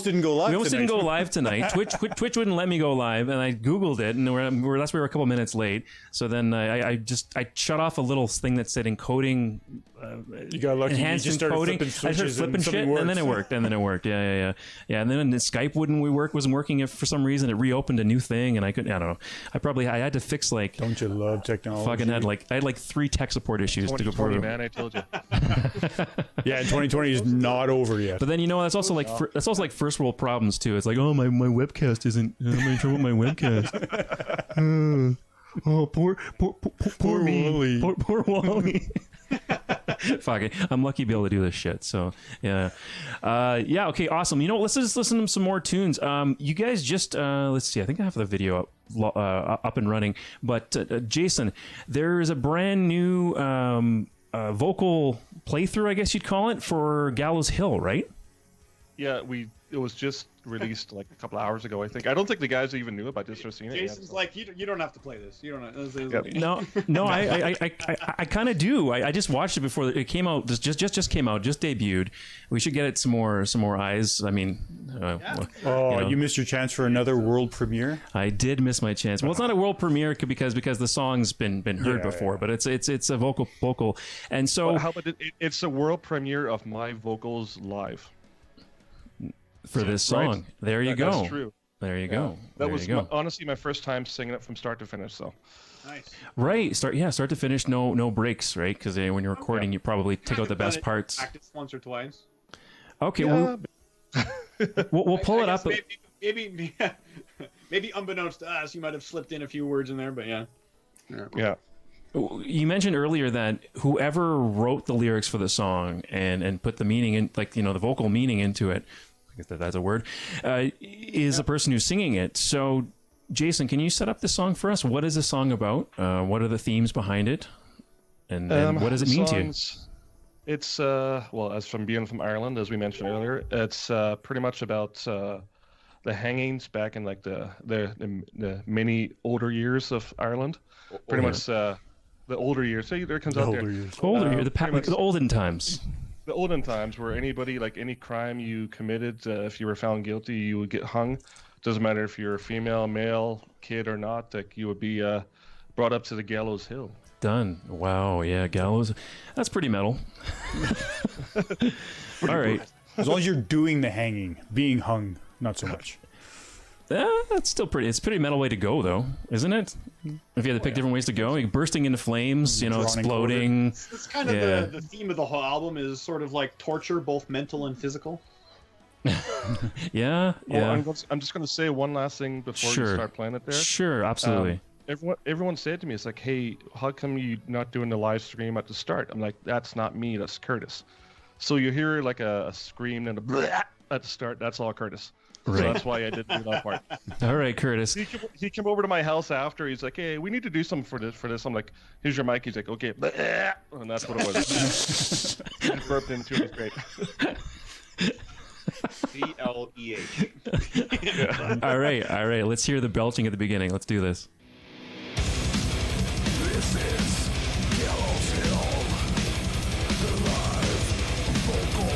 didn't go live. We almost didn't go live tonight. Twitch wouldn't let me go live, and I googled it, and we were a couple minutes late. So then I shut off a little thing that said encoding. You got lucky. Enhanced you just started encoding. I started flipping shit, and then it worked. Yeah. And then Skype wasn't working. If for some reason it reopened a new thing, and I couldn't. I don't know. I had to fix like. Don't you love technology? Fucking I had like 3 tech support issues to go through. Man, I told you. Yeah, 2020 is not over yet. But then that's also like first world problems too. It's like, oh, my webcast isn't. I'm in trouble with my webcast. Oh, poor me. Wally. Poor Wally. Fuck it. I'm lucky to be able to do this shit. So yeah. Okay. Awesome. You know what? Let's just listen to some more tunes. You guys just let's see. I think I have the video up and running. But Jason, there is a brand new vocal playthrough, I guess you'd call it, for Gallows Hill, right? Yeah, it was just released like a couple of hours ago, I think. I don't think the guys even knew about this or seen it yet. Jason's like, you don't have to play this. You don't have. No, I kind of do. I just watched it before it came out. This just came out, just debuted. We should get it some more eyes. I mean, you missed your chance for another world premiere. I did miss my chance. Well, it's not a world premiere because the song's been heard before, but it's a vocal, and so how about it's a world premiere of my vocals live. For this song, right. There you go. That's true. There you go. That was honestly my first time singing it from start to finish. So, nice. Right, start to finish, no breaks, right? Because when you're recording, you probably take out the best parts. Practice once or twice. Okay, we'll pull it up. Maybe unbeknownst to us, you might have slipped in a few words in there, but yeah. You mentioned earlier that whoever wrote the lyrics for the song and put the meaning in, like the vocal meaning into it. I guess that's a word, is the person who's singing it. So, Jason, can you set up the song for us? What is the song about? What are the themes behind it? And what does it mean to you? It's, as from being from Ireland, as we mentioned earlier, it's pretty much about the hangings back in like the many older years of Ireland. Pretty much the older years. So there comes out there. The olden times. The olden times where anybody, like any crime you committed, if you were found guilty, you would get hung. Doesn't matter if you're a female, male, kid or not, like you would be brought up to the gallows hill. Done. Wow, yeah, gallows. That's pretty metal. All right. As long as you're doing the hanging, being hung, not so much. That's still pretty. It's a pretty metal way to go, though, isn't it? If you had to pick different ways to go, like bursting into flames, exploding. It's kind of the theme of the whole album is sort of like torture, both mental and physical. Yeah. I'm just going to say one last thing before you start playing it there. Sure, absolutely. Everyone said to me, it's like, hey, how come you not doing the live stream at the start? I'm like, that's not me, that's Curtis. So you hear like a scream and a blah at the start. That's all Curtis. Right. So that's why I didn't do that part. All right, Curtis. He came over to my house after. He's like, hey, we need to do something for this. I'm like, here's your mic. He's like, okay. Blah, and that's what it was. He burped into it. It was great. CLEH. Yeah. All right. Let's hear the belching at the beginning. Let's do this. This is Gallows Hill, the live vocal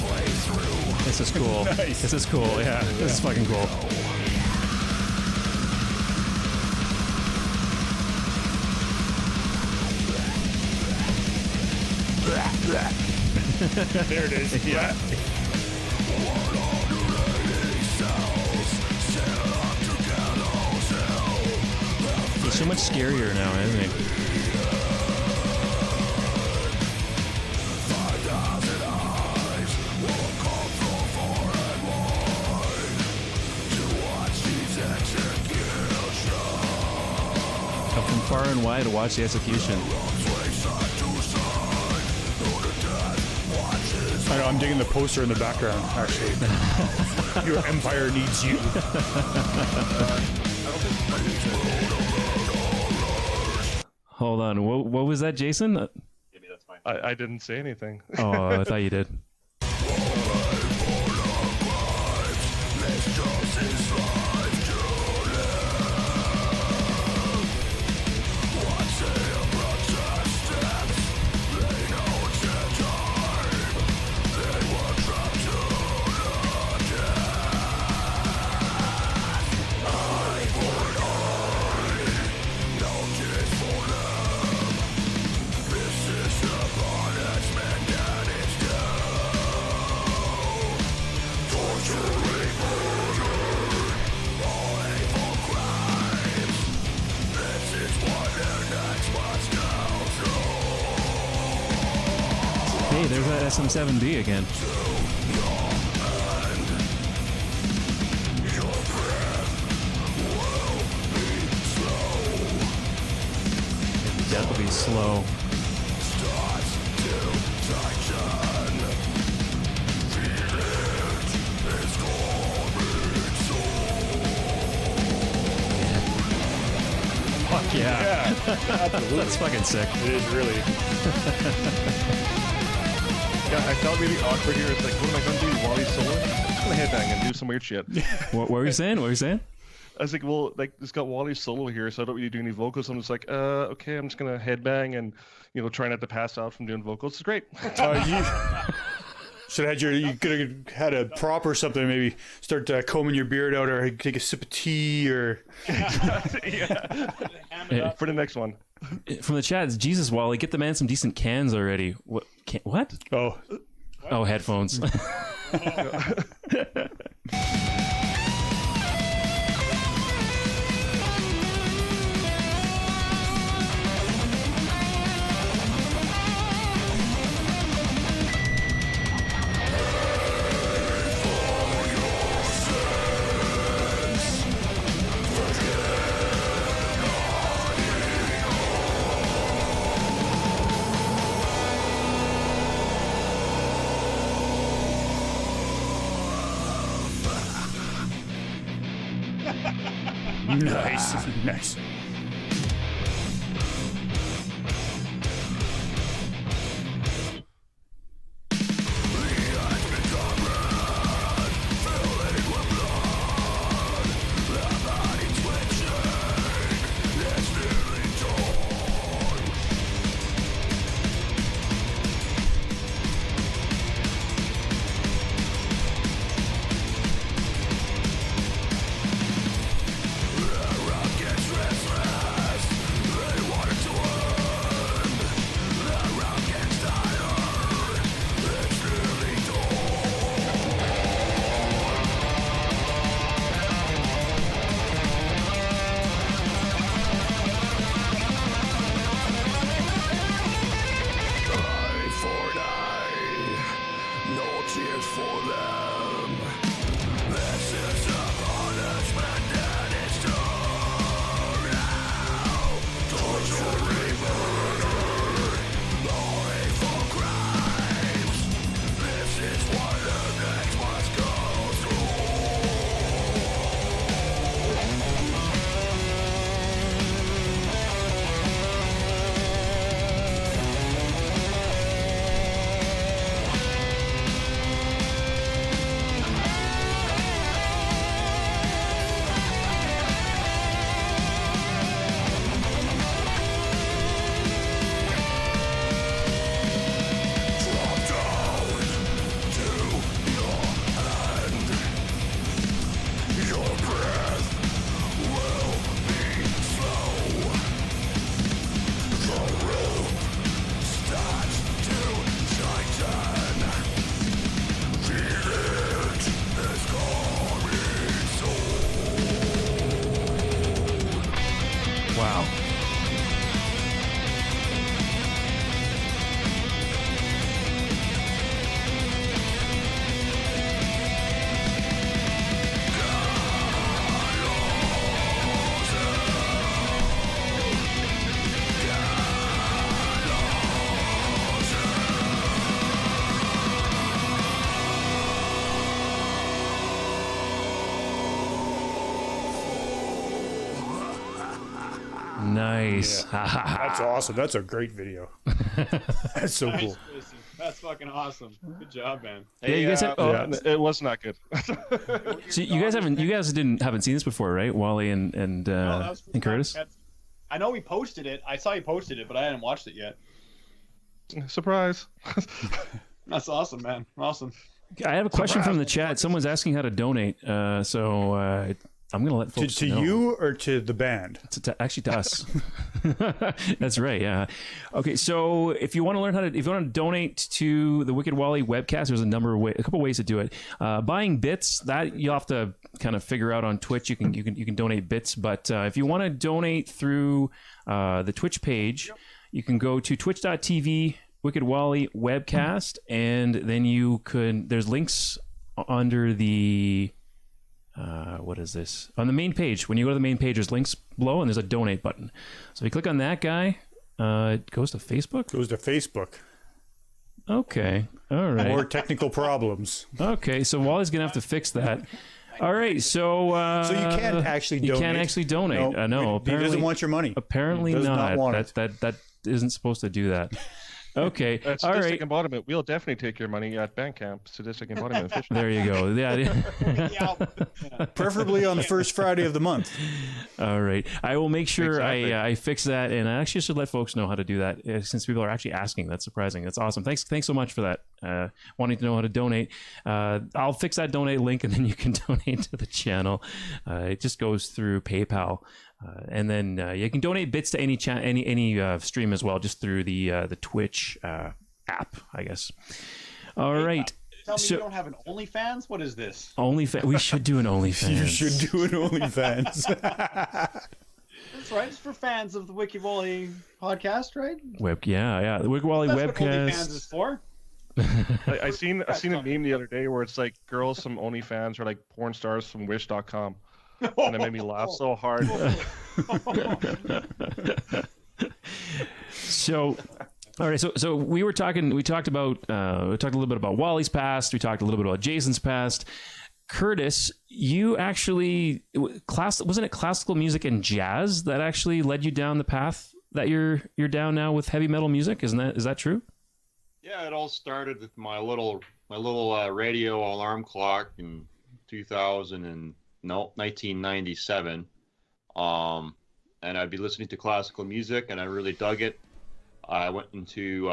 playthrough. This is cool. Nice. This is cool. Yeah, this is fucking cool. There it is. Yeah. He's so much scarier now, isn't he? Come from far and wide to watch the execution. I know, I'm digging the poster in the background, actually. Your empire needs you. Hold on. What was that, Jason? Maybe that's fine. I didn't say anything. Oh, I thought you did. Hey, there's that SM7B again. Death will be slow. Fuck yeah. Absolutely. That's fucking sick. It is really. Yeah, I felt really awkward here. It's like, what am I going to do? Wally solo? I'm just going to headbang and do some weird shit. What were you saying? I was like, well, like, it's got Wally solo here, so I don't really do any vocals. I'm just like, okay, I'm just going to headbang and, try not to pass out from doing vocals. It's great. You should have you could have had a prop or something, maybe start combing your beard out or take a sip of tea or. Yeah. For the next one. From the chat, it's Jesus, Wally, get the man some decent cans already. What? Oh, headphones. Nice. Wow. Nice. That's awesome. That's a great video. That's so cool. Jason. That's fucking awesome. Good job, man. Yeah, you guys have, It was not good. so you guys haven't seen this before, right? Wally and Curtis. I know we posted it. I saw you posted it, but I hadn't watched it yet. Surprise. That's awesome, man. Awesome. I have a question from the chat. Someone's asking how to donate. So I'm going to let folks to know. you or to the band? Actually, to us. That's right. Yeah. Okay. So if you want to learn if you want to donate to the Wicked Wally webcast, there's a couple ways to do it. Buying bits, that you'll have to kind of figure out on Twitch. You can donate bits, but if you want to donate through the Twitch page, you can go to twitch.tv Wicked Wally webcast, and then there's links under the what is this? On the main page. When you go to the main page, there's links below, and there's a donate button. So if you click on that guy, it goes to Facebook? Goes to Facebook. Okay. All right. More technical problems. Okay, so Wally's going to have to fix that. All right, so you can't actually donate. You can't actually donate. No, he doesn't want your money. Apparently he does not want it. That isn't supposed to do that. Okay. Sadistic All right. Embodiment. We'll definitely take your money at Bandcamp. Sadistic Embodiment. There you go. Yeah. Preferably on the first Friday of the month. All right. I will make sure Exactly. I fix that, and I actually should let folks know how to do that since people are actually asking. That's surprising. That's awesome. Thanks so much for that. Wanting to know how to donate. I'll fix that donate link, and then you can donate to the channel. It just goes through PayPal. And then you can donate bits to any stream as well, just through the Twitch app, I guess. All right. Tell me you don't have an OnlyFans? What is this? OnlyFans. We should do an OnlyFans. You should do an OnlyFans. That's right. It's for fans of the Wicked Wally podcast, right? Yeah. The Wicked Wally That's webcast. what OnlyFans is for. I seen a meme the other day where it's like girls from OnlyFans are like porn stars from Wish.com. And it made me laugh so hard. So, all right. So we talked a little bit about Wally's past. We talked a little bit about Jason's past. Curtis, you actually wasn't it classical music and jazz that actually led you down the path that you're down now with heavy metal music? Is that true? Yeah, it all started with my little radio alarm clock in 1997. And I'd be listening to classical music, and I really dug it. I went into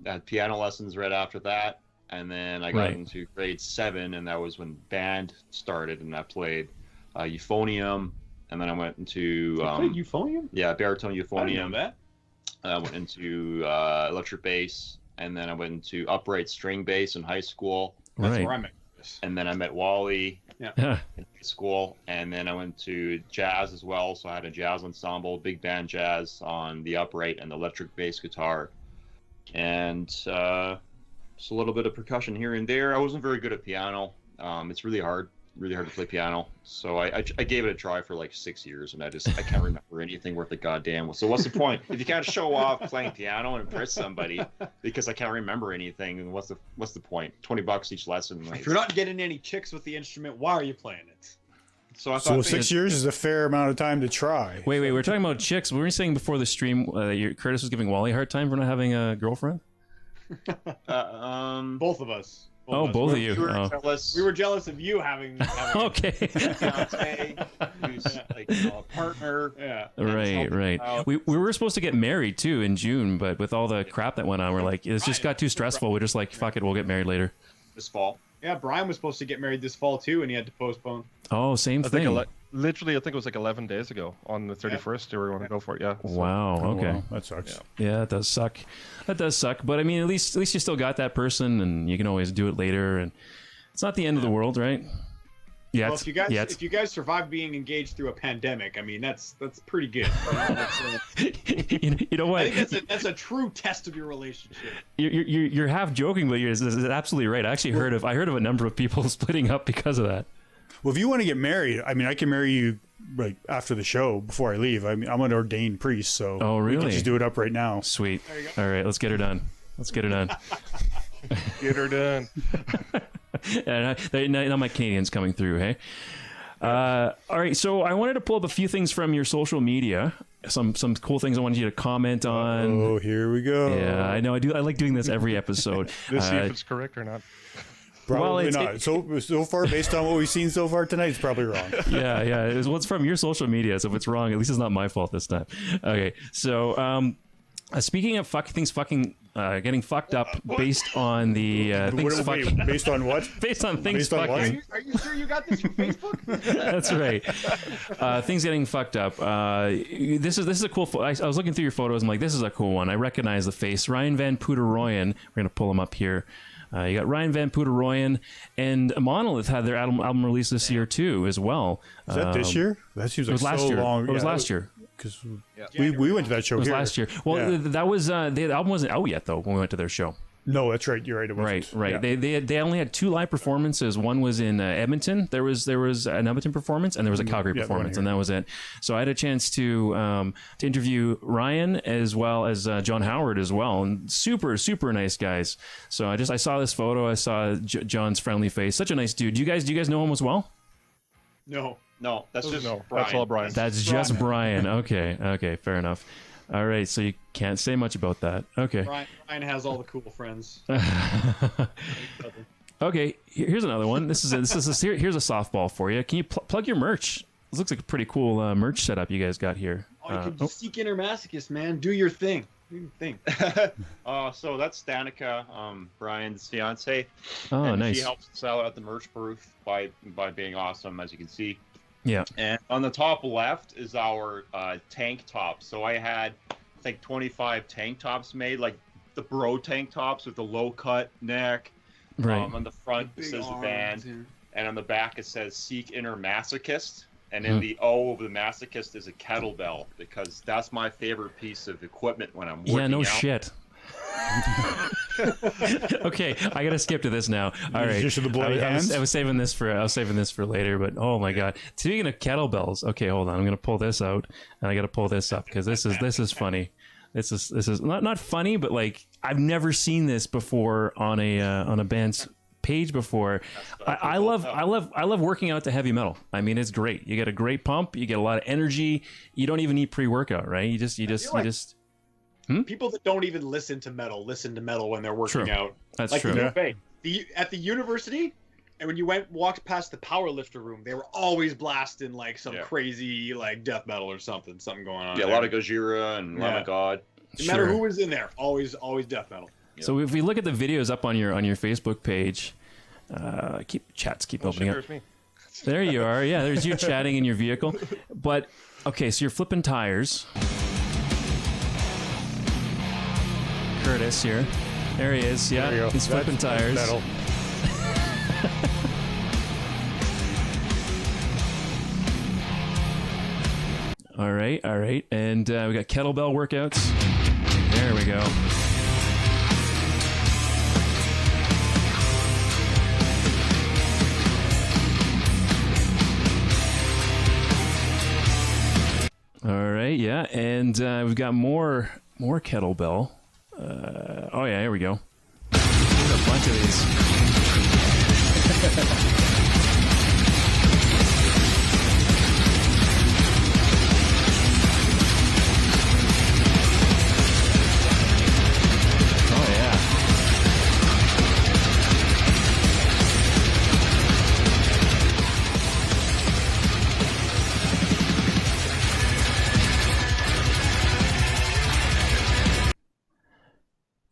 had piano lessons right after that, and then I got into grade 7, and that was when band started, and I played euphonium, and then I went into You played euphonium? Yeah, baritone I euphonium. didn't know that. I went into electric bass, and then I went into upright string bass in high school. That's where I met this. And then I met Wally Yeah. in high school, and then I went to jazz as well. So I had a jazz ensemble, big band jazz on the upright and the electric bass guitar, and just a little bit of percussion here and there. I wasn't very good at piano. It's really hard to play piano. So I gave it a try for like 6 years, and I can't remember anything worth a goddamn. So what's the point if you can't show off playing piano and impress somebody because I can't remember anything? And what's the point? $20 each lesson. Like, If you're not getting any chicks with the instrument, why are you playing it? so I thought 6 years is a fair amount of time to try. Wait. We're talking about chicks. We were saying before the stream Curtis was giving Wally a hard time for not having a girlfriend. Both of us. Both of you. We were Oh. jealous. We were jealous of you having Okay. fiance, who's like a partner. Yeah. Right. We were supposed to get married too in June, but with all the crap that went on, we're like, it's just got too stressful. We're just like, fuck it, we'll get married later. This fall. Yeah, Brian was supposed to get married this fall too, and he had to postpone. Oh, same I thing. think literally, I think it was like 11 days ago on the 31st. They were going to go for it. Yeah. So, Wow. Okay. Well, that sucks. Yeah, that does suck. But I mean, at least you still got that person, and you can always do it later. And it's not the end of the world, right? Yeah. Well, if you guys survive being engaged through a pandemic, I mean that's pretty good. You know what? I think that's a true test of your relationship. You're half joking, but you're absolutely right. I actually heard of a number of people splitting up because of that. Well, if you want to get married, I mean, I can marry you like after the show before I leave. I mean, I'm an ordained priest, so really? We can just do it up right now. Sweet. All right, let's get her done. Get her done. Now my Canadian's coming through, hey? All right, so I wanted to pull up a few things from your social media. Some cool things I wanted you to comment on. Oh, here we go. Yeah, I know. I like doing this every episode. Let's see if it's correct or not. Probably not. So far, based on what we've seen so far tonight, it's probably wrong. Yeah. It's from your social media, so if it's wrong, at least it's not my fault this time. Okay, so speaking of getting fucked up based on the things fucking. Based on what? Based on things fucking. Are you sure you got this from Facebook? That's right. Things getting fucked up. This is a cool. I was looking through your photos. I'm like, this is a cool one. I recognize the face. Ryan Van Puteroyen. We're gonna pull him up here. You got Ryan Van Puteroyen, and Monolith had their album release this year too, as well. Is that this year? That seems like it was last so year. long. It was last year. Because we went to that show. It was here. last year. Well, that was the album wasn't out yet though when we went to their show. No, that's right. You're right. It wasn't. Right. Yeah. They only had 2 live performances. One was in Edmonton. There was an Edmonton performance, and there was a Calgary performance, and that was it. So I had a chance to interview Ryan as well as John Howard as well, and super nice guys. So I saw this photo. I saw John's friendly face. Such a nice dude. Do you guys know him as well? No, that's just Brian. That's all Brian. That's just Brian. Okay, fair enough. All right, so you can't say much about that. Okay. Brian has all the cool friends. Okay, here's another one. Here's a softball for you. Can you plug your merch? This looks like a pretty cool merch setup you guys got here. You can seek inner masochist, man. Do your thing. So that's Danica, Brian's fiance. Oh, and nice. She helps us out at the merch booth by being awesome, as you can see. Yeah. And on the top left is our tank top. So I had, I think, 25 tank tops made, like the bro tank tops with the low cut neck. Right. On the front it says the band, and on the back it says "Seek Inner Masochist." And in the O of the masochist is a kettlebell, because that's my favorite piece of equipment when I'm working out. Yeah, no shit. Okay, I gotta skip to this now. All right, just the bloody hands? I was saving this for later, but oh my god! Speaking of kettlebells, okay, hold on. I'm gonna pull this out, and I gotta pull this up because this is funny. This is not funny, but like I've never seen this before on a band's page before. I love working out to heavy metal. I mean, it's great. You get a great pump. You get a lot of energy. You don't even need pre-workout, right? You just. People that don't even listen to metal when they're working out. That's like true. At the university, and when you walked past the powerlifter room, they were always blasting like some crazy like death metal or something going on. Yeah, a lot of Gojira and Lamb of God. No matter who was in there, always death metal. So if we look at the videos up on your Facebook page, keep opening up. There you are. Yeah, there's you chatting in your vehicle. But okay, so you're flipping tires. Curtis here. There he is. Yeah, he's flipping tires. Metal. All right. And we got kettlebell workouts. There we go. All right, yeah, and we've got more kettlebell. Oh yeah, here we go. There's a bunch of these. Oh yeah.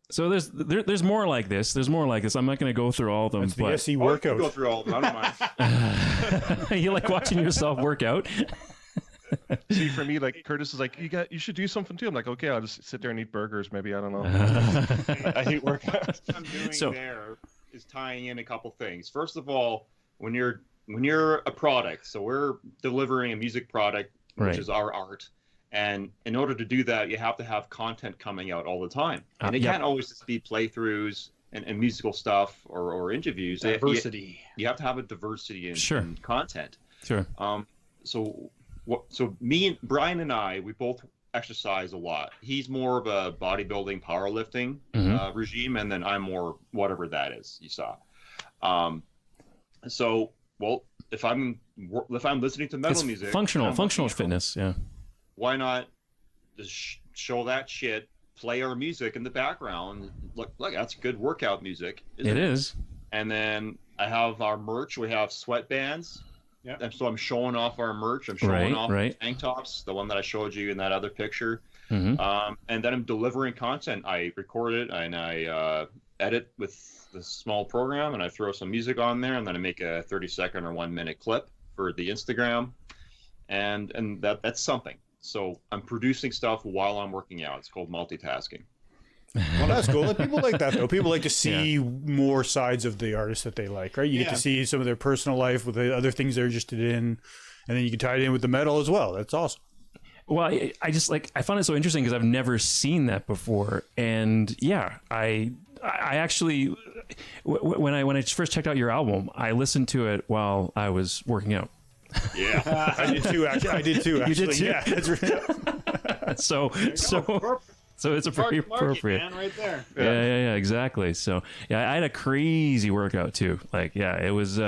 So there's more like this. There's more like this. I'm not going to go through all of them. That's the but SE workout. Go through all of them. I don't mind. You like watching yourself work out? See, for me, like Curtis is like, you should do something too. I'm like, okay, I'll just sit there and eat burgers. Maybe, I don't know. I hate workouts. What I'm doing there is tying in a couple things. First of all, when you're when you're a product, so we're delivering a music product, which is our art. And in order to do that, you have to have content coming out all the time. And it can't always just be playthroughs and musical stuff or interviews. Diversity. You have to have a diversity in content. Sure. So me and Brian and I, we both exercise a lot. He's more of a bodybuilding, powerlifting regime, and then I'm more whatever that is you saw. So, well, if I'm listening to metal music, functional fitness, yeah. Why not just show that shit? Play our music in the background. Look, that's good workout music. It is. And then I have our merch. We have sweatbands. Yeah. And so I'm showing off our merch. I'm showing off tank tops, the one that I showed you in that other picture. And then I'm delivering content. I record it and I edit with the small program, and I throw some music on there, and then I make a 30-second or 1-minute clip for the Instagram, and that's something. So I'm producing stuff while I'm working out. It's called multitasking. Well, that's cool. People like that, though. People like to see more sides of the artist that they like, right? You get to see some of their personal life with the other things they're interested in, and then you can tie it in with the metal as well. That's awesome. Well, I just I found it so interesting because I've never seen that before, and I actually when I first checked out your album, I listened to it while I was working out. Yeah, I did too. Actually, You did too? Yeah, that's right. So it's a pretty appropriate, man, right there. Yeah, exactly. So I had a crazy workout too. It was.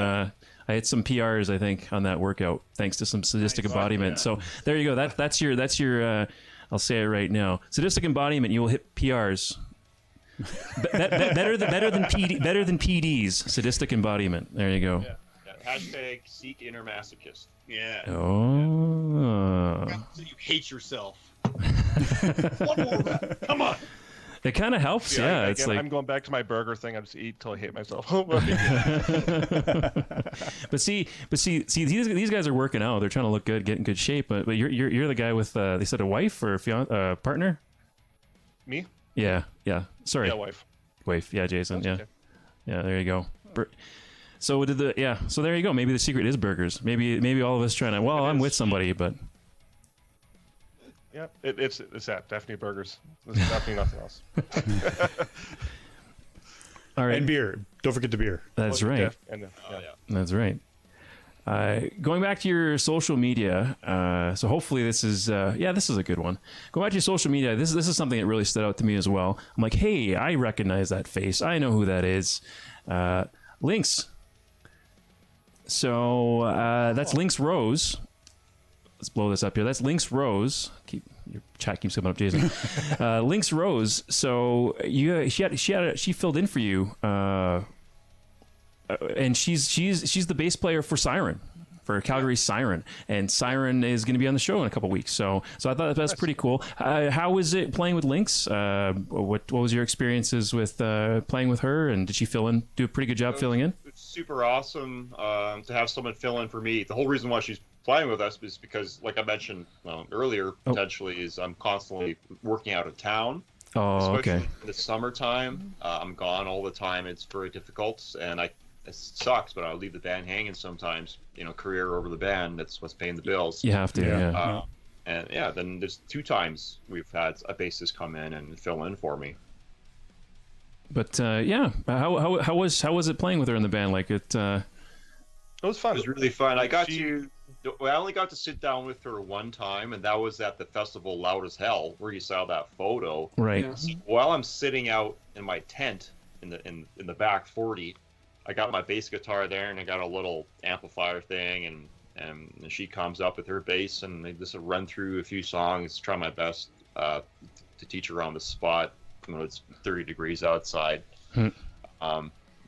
I had some PRs, I think, on that workout, thanks to some sadistic embodiment. Yeah. So there you go. That's your. I'll say it right now. Sadistic embodiment. You will hit PRs. Better than PDs. Sadistic embodiment. There you go. Yeah. Hashtag seek inner masochist. Yeah. Oh. So you hate yourself. One more rep. Come on. It kind of helps, it's like I'm going back to my burger thing. I just eat till I hate myself. But see, these guys are working out. They're trying to look good, get in good shape. But you're the guy with they said a wife or a partner. Me? Yeah. Sorry. Yeah, wife. Yeah, Jason. That's yeah. okay. Yeah. There you go. So So there you go. Maybe the secret is burgers. Maybe all of us trying to. Well, I'm with somebody, but. Yeah, it's that definitely burgers. There's definitely nothing else. All right, and beer. Don't forget the beer. That's right. That's right. Going back to your social media. So hopefully this is this is a good one. Going back to your social media. This is something that really stood out to me as well. I'm like, hey, I recognize that face. I know who that is. Lynx. So that's Lynx Rose. Let's blow this up here. That's Lynx Rose. Your chat keeps coming up, Jason. Lynx Rose. So she filled in for you, and she's the bass player for Siren, for Calgary Siren, and Siren is going to be on the show in a couple weeks. So I thought that's pretty cool. How was it playing with Lynx? What was your experiences with playing with her, and did she do a pretty good job filling in? It's super awesome to have someone fill in for me. The whole reason why she's playing with us is because, like I mentioned earlier, potentially is I'm constantly working out of town. Oh, especially okay. in the summertime, I'm gone all the time. It's very difficult, and it sucks, but I'll leave the band hanging sometimes. Career over the band. That's what's paying the bills. You have to, yeah. And then there's 2 times we've had a bassist come in and fill in for me. But how was it playing with her in the band? Like it was fun. It was really fun. I only got to sit down with her one time, and that was at the festival Loud as Hell, where you saw that photo. Right. Yeah. So while I'm sitting out in my tent in the back 40, I got my bass guitar there, and I got a little amplifier thing, and she comes up with her bass, and they just run through a few songs, try my best to teach her on the spot. It's 30 degrees outside. And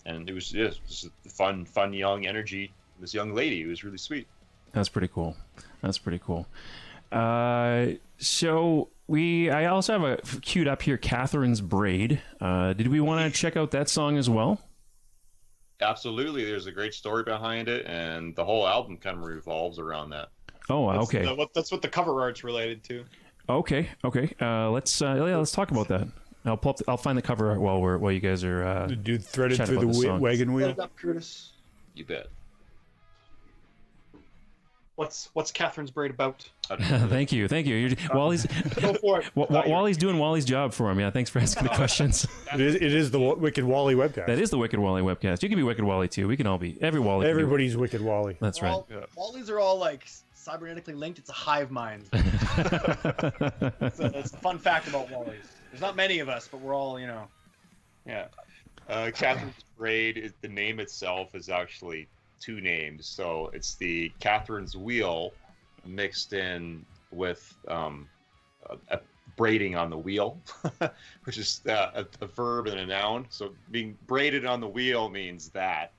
it was just fun, young energy. This young lady, it was really sweet. That's pretty cool. So I also have a queued up here, Catherine's Braid. Did we want to check out that song as well? Absolutely. There's a great story behind it, and the whole album kind of revolves around that. Oh, okay. That's what the cover art's related to. Okay. Let's talk about that. I'll find the cover art while you guys are The dude threaded chatting through about the this song. wagon wheel. Up, Curtis. You bet. What's Catherine's braid about? Thank you. Wally's Go for it. Wally's doing Wally's job for him. Yeah, thanks for asking the questions. It is the Wicked Wally webcast. That is the Wicked Wally webcast. You can be Wicked Wally too. We can all be every Wally. Everybody's Wicked Wally. That's right. Wallies are all like cybernetically linked. It's a hive mind. It's a fun fact about Wallies. There's not many of us, but we're all, yeah. Catherine's braid, the name itself is actually two names. So it's the Catherine's wheel mixed in with a braiding on the wheel, which is a verb and a noun. So being braided on the wheel means that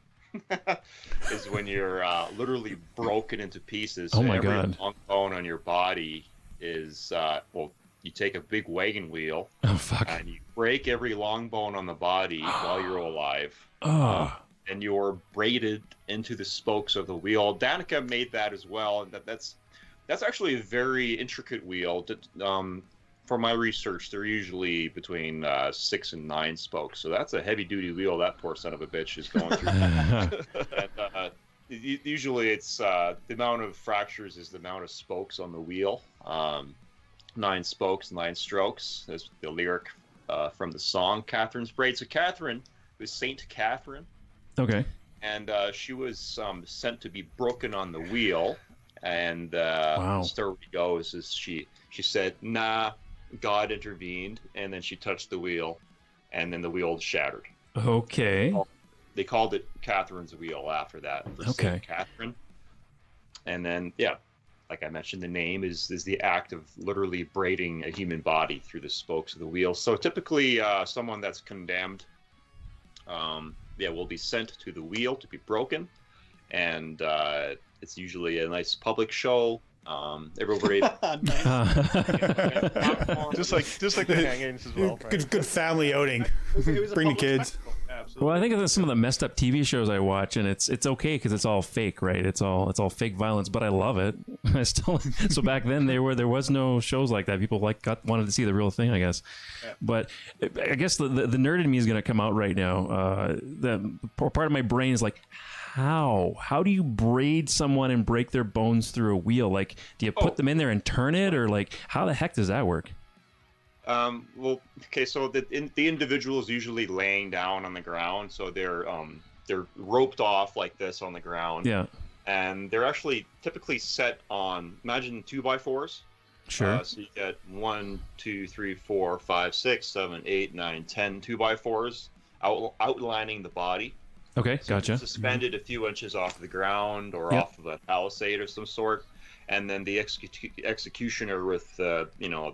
is when you're literally broken into pieces. Oh my every God. long bone on your body is you take a big wagon wheel and you break every long bone on the body while you're alive. And you're braided into the spokes of the wheel. Danica made that as well, and that's actually a very intricate wheel. For my research, they're usually between 6 and 9 spokes, so that's a heavy-duty wheel that poor son of a bitch is going through. And, usually, it's the amount of fractures is the amount of spokes on the wheel. 9 spokes, 9 strokes. That's the lyric from the song Catherine's Braid. So Catherine was Saint Catherine. Okay. And she was sent to be broken on the wheel. And Wow. the story goes is she said, nah, God intervened. And then she touched the wheel. And then the wheel shattered. Okay. They called it Catherine's Wheel after that for Okay. Saint Catherine. And then, yeah, like I mentioned, the name is the act of literally braiding a human body through the spokes of the wheel. So typically someone that's condemned will be sent to the wheel to be broken. And it's usually a nice public show. Everybody just like the hangings as well. Right? Good family outing. It was a Bring the public kids. spectacle. Absolutely. Well, I think of some of the messed up TV shows I watch, and it's okay because it's all fake, right? It's all fake violence, but I love it. I still so back then there was no shows like that. People wanted to see the real thing, I guess. Yeah. But I guess the nerd in me is going to come out right now. The part of my brain is like, how do you braid someone and break their bones through a wheel? Like, do you put them in there and turn it, or like how the heck does that work? Well, okay, so the individual is usually laying down on the ground, so they're roped off like this on the ground. Yeah. And they're actually typically set on, imagine 2x4s. Sure. So you get 1, 2, 3, 4, 5, 6, 7, 8, 9, 10 2x4s outlining the body. Okay, So gotcha. suspended a few inches off the ground or Yep. off of a palisade of some sort. And then the executioner with the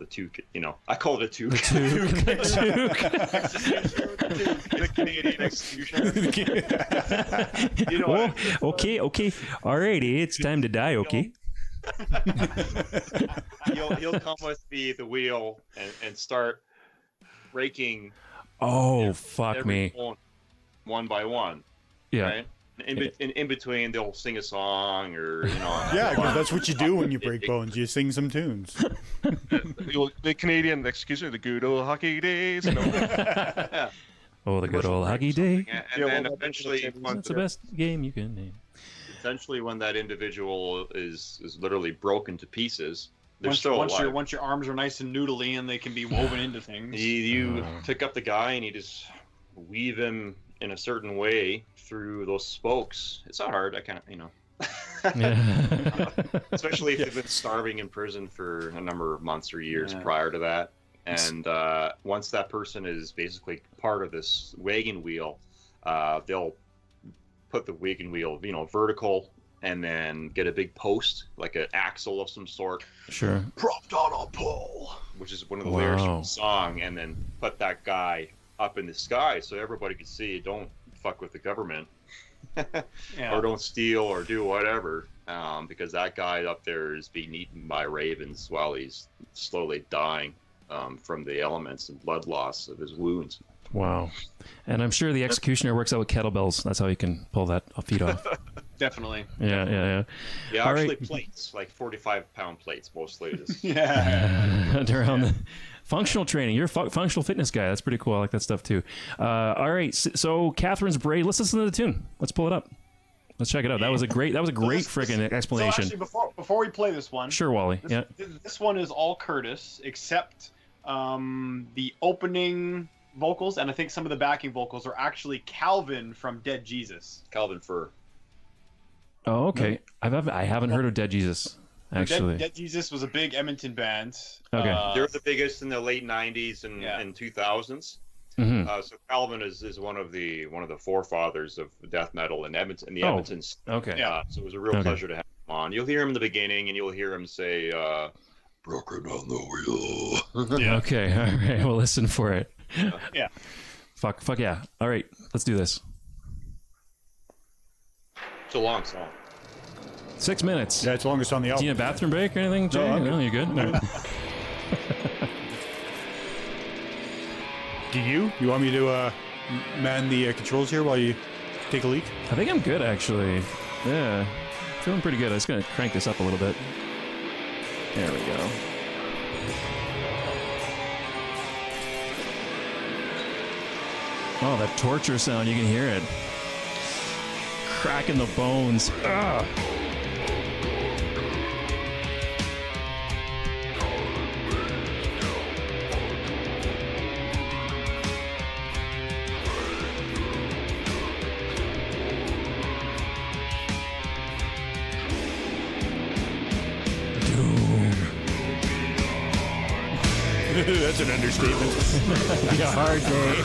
two, I call it a toque. The Canadian executioner. Oh, okay. Alrighty, it's time to die. Okay. He'll come with the wheel and start breaking. Oh, fuck every me. bone one by one. Yeah. Right? In between, they'll sing a song or Yeah, because that's what you do when you break bones. You sing some tunes. The Canadian executioner, the good old hockey days. Yeah. Oh, the good old hockey day. And then eventually, That's the best game you can name. when that individual is literally broken to pieces, they're still alive. Once your arms are nice and noodly and they can be woven into things. You pick up the guy and you just weave him in a certain way through those spokes. It's not hard. I can't, especially if they've been starving in prison for a number of months or years prior to that. And once that person is basically part of this wagon wheel, they'll put the wagon wheel, vertical, and then get a big post, like an axle of some sort. Sure. Propped on a pole, which is one of the lyrics from the song, and then put that guy up in the sky so everybody can see. Don't fuck with the government. Or don't steal or do whatever, because that guy up there is being eaten by ravens while he's slowly dying from the elements and blood loss of his wounds. Wow. And I'm sure the executioner works out with kettlebells. That's how you can pull that feet off. Definitely. Yeah. Yeah, All actually right. plates, like 45-pound plates mostly. Yeah. Around the functional training. You're a functional fitness guy. That's pretty cool. I like that stuff too. All right. So Catherine's Braid. Let's listen to the tune. Let's pull it up. Let's check it out. That was a great freaking explanation. So actually, before we play this one, Sure, Wally. This one is all Curtis except the opening vocals, and I think some of the backing vocals are actually Calvin from Dead Jesus. Calvin Furr. Oh, okay. I haven't heard of Dead Jesus, actually. Dead Jesus was a big Edmonton band. Okay. They were the biggest in the late '90s and 2000s. Mm-hmm. So Calvin is one of the forefathers of death metal in Edmonton. Edmontons. Okay. So it was a real pleasure to have him on. You'll hear him in the beginning, and you'll hear him say, "Broken on the wheel." Yeah. Okay. All right. We'll listen for it. Yeah. Fuck yeah. All right. Let's do this. It's a long song. 6 minutes. Yeah, it's the longest on the Do album. you need a bathroom break or anything, Jay? No, you're good. No. Do you? You want me to man the controls here while you take a leak? I think I'm good, actually. Yeah. Feeling pretty good. I'm just going to crank this up a little bit. There we go. Oh, that torture sound, you can hear it. Cracking the bones. Ugh. That's an understatement. It'll be a hard day.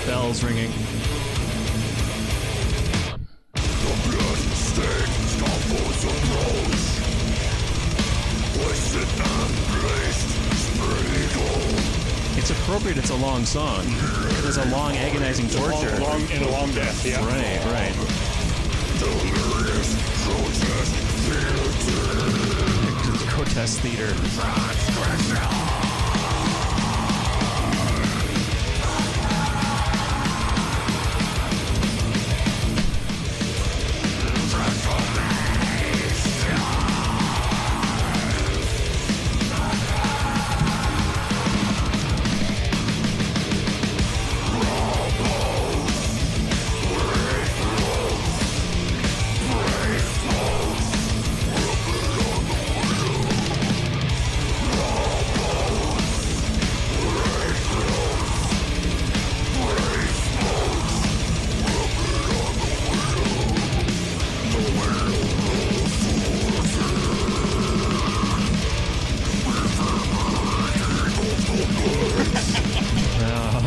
Bells ringing. It's appropriate. It's a long song. There's a long, agonizing torture. A long death, yeah. Right. Grotesque theater.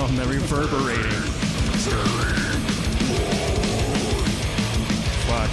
The reverberating. Fuck.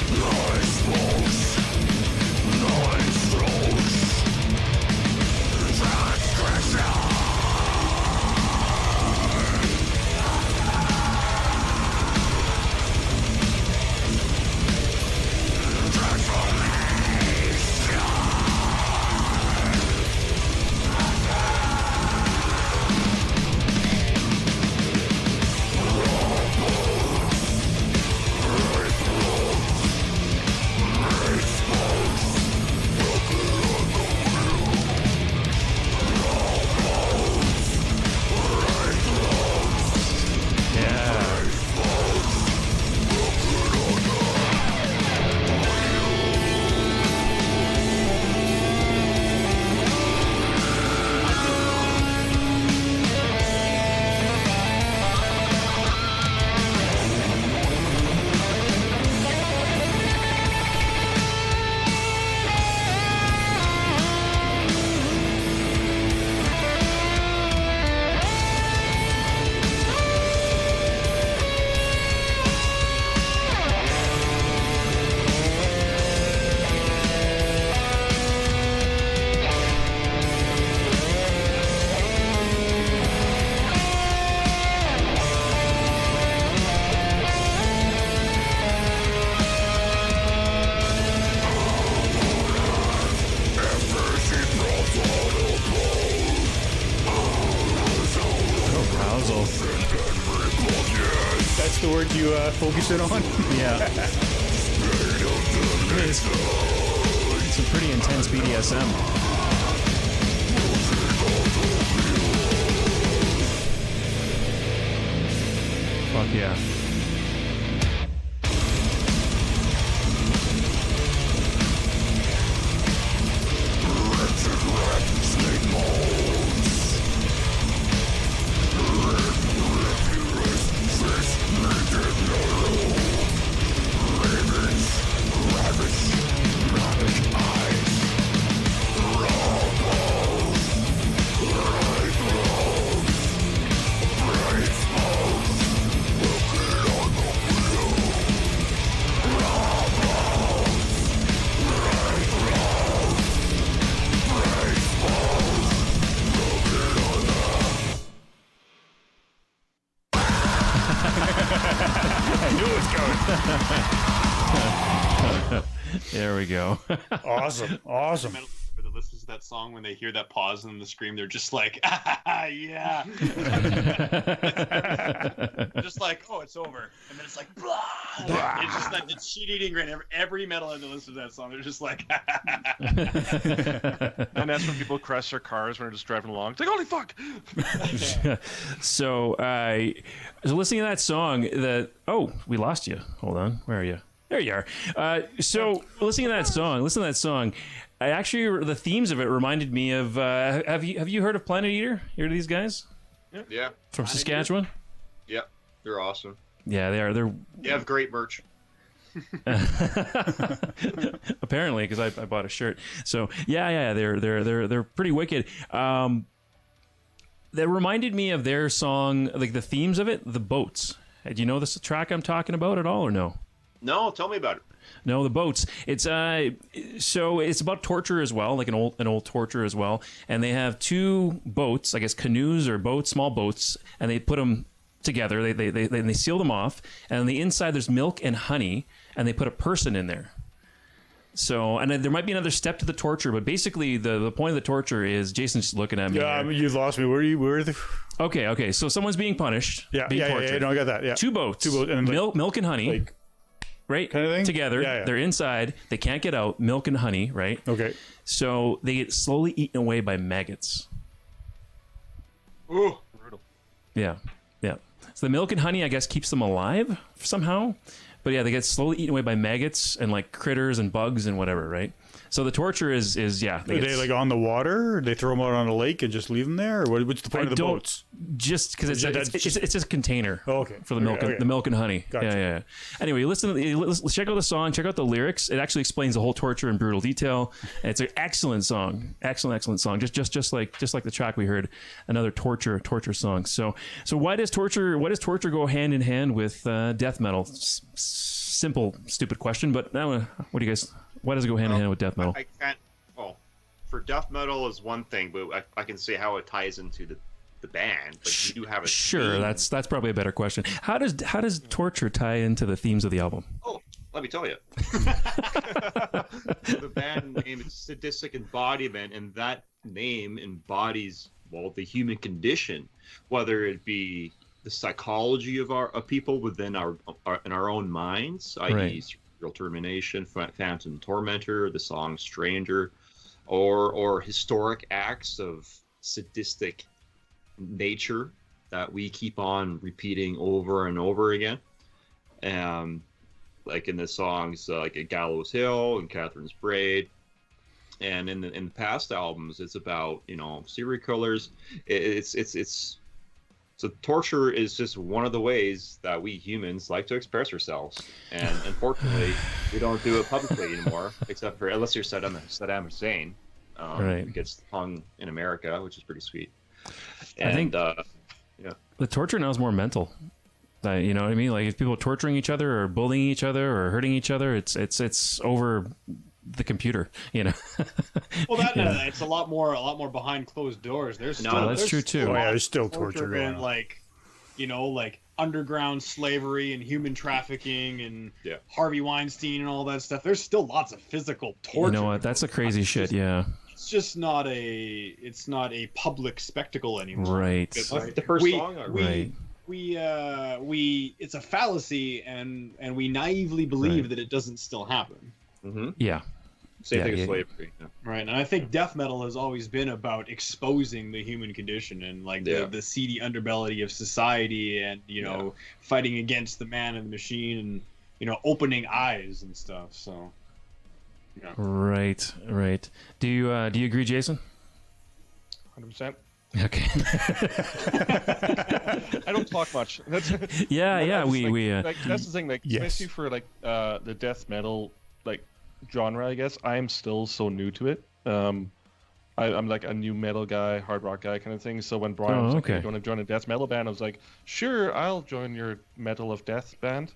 That's the word you focus in on. Yeah. It's some pretty intense BDSM. Fuck yeah. There we go. Awesome. For the listeners of that song, when they hear that pause and the scream, they're just like, yeah. Just like, oh, it's over. And then it's like, blah. It's just like the cheat-eating grin. Every metalhead that listens to that song, they're just like, And that's when people crash their cars when they're just driving along. It's like, holy fuck! So listening to that song, we lost you. Hold on. Where are you? There you are. So listening to that song, I actually, the themes of it reminded me of, have you heard of Planet Eater? You heard of these guys? Yeah. From Saskatchewan? Yeah, they're awesome. Yeah, they are. They're They have great merch. apparently, because I bought a shirt. So yeah, they're pretty wicked. That reminded me of their song, like the themes of it, the boats. Do you know this track I'm talking about at all, or no? No, tell me about it. No, the boats. It's so it's about torture as well, like an old torture as well. And they have two boats, I guess canoes or boats, small boats, and they put them together. They seal them off, and on the inside there's milk and honey, and they put a person in there. So, and then there might be another step to the torture, but basically the point of the torture is Jason's just looking at me. Yeah, you lost me. Where are the? Okay. So someone's being punished. Yeah, being tortured. yeah. No, I got that. Yeah, Two boats, and milk and honey. like, right? Kind of thing? Together. Yeah. They're inside. They can't get out. Milk and honey, right? Okay. So they get slowly eaten away by maggots. ooh. Brutal. Yeah. So the milk and honey, I guess, keeps them alive somehow. But yeah, they get slowly eaten away by maggots and like critters and bugs and whatever, right? So the torture is yeah. Are they like on the water? Or they throw them out on a lake and just leave them there? Or what's the point of the boats? Just because it's just a container. Oh, okay. For the milk, Okay. the milk and honey. Gotcha. Yeah. Anyway, listen. Check out the song. Check out the lyrics. It actually explains the whole torture in brutal detail. And it's an excellent song. Excellent song. Just like the track we heard. Another torture song. So why does torture go hand in hand with death metal? Simple, stupid question, but now, what do you guys? Why does it go hand in hand with death metal? I can't. Well, for death metal is one thing, but I can see how it ties into the band. But you do have a sure. theme. That's probably a better question. How does torture tie into the themes of the album? Oh, let me tell you. The band name is Sadistic Embodiment, and that name embodies the human condition, whether it be the psychology of people within our in our own minds, i.e. Right. Serial Termination, Phantom Tormentor, the song Stranger, or historic acts of sadistic nature that we keep on repeating over and over again. Like in the songs like at Gallows Hill and Catherine's Braid. And in the past albums, it's about, serial killers. So torture is just one of the ways that we humans like to express ourselves, and unfortunately, we don't do it publicly anymore, except for unless you're Saddam Hussein, right. who gets hung in America, which is pretty sweet. And, I think the torture now is more mental. You know what I mean? Like if people are torturing each other or bullying each other or hurting each other, it's over the computer, Well, it's a lot more behind closed doors. There's that's true too. Oh, yeah, there's still torture going on. Like underground slavery and human trafficking and Harvey Weinstein and all that stuff. There's still lots of physical torture. You know what? That's a crazy shit. Yeah. It's just not a public spectacle anymore. Right. the first song. Right. it's a fallacy, and we naively believe that it doesn't still happen. Mm-hmm. Yeah. Same thing as slavery. Yeah. Right, and I think death metal has always been about exposing the human condition and like the seedy underbelly of society, and fighting against the man and the machine, and opening eyes and stuff. So, yeah. Right. Do you agree, Jason? 100%. Okay. I don't talk much. That's yeah. We that's the thing. Like, Yes. especially for like the death metal like genre, I guess I'm still so new to it. I'm like a new metal guy, hard rock guy kind of thing. So when Brian was like, "Hey, you want to join a death metal band?" I was like, "Sure, I'll join your Metal of Death band."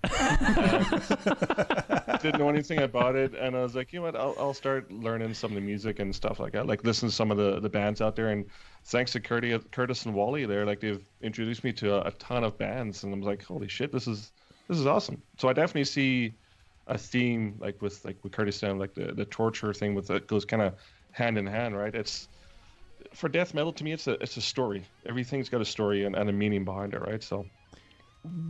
Didn't know anything about it, and I was like, "You know what? I'll start learning some of the music and stuff like that. Like listen to some of the bands out there." And thanks to Curtis and Wally, there, like they've introduced me to a ton of bands, and I'm like, "Holy shit, this is awesome." So I definitely see a theme with Curtis down, like the torture thing with it goes kind of hand in hand, right? It's for death metal, to me, it's a story. Everything's got a story and a meaning behind it, right? So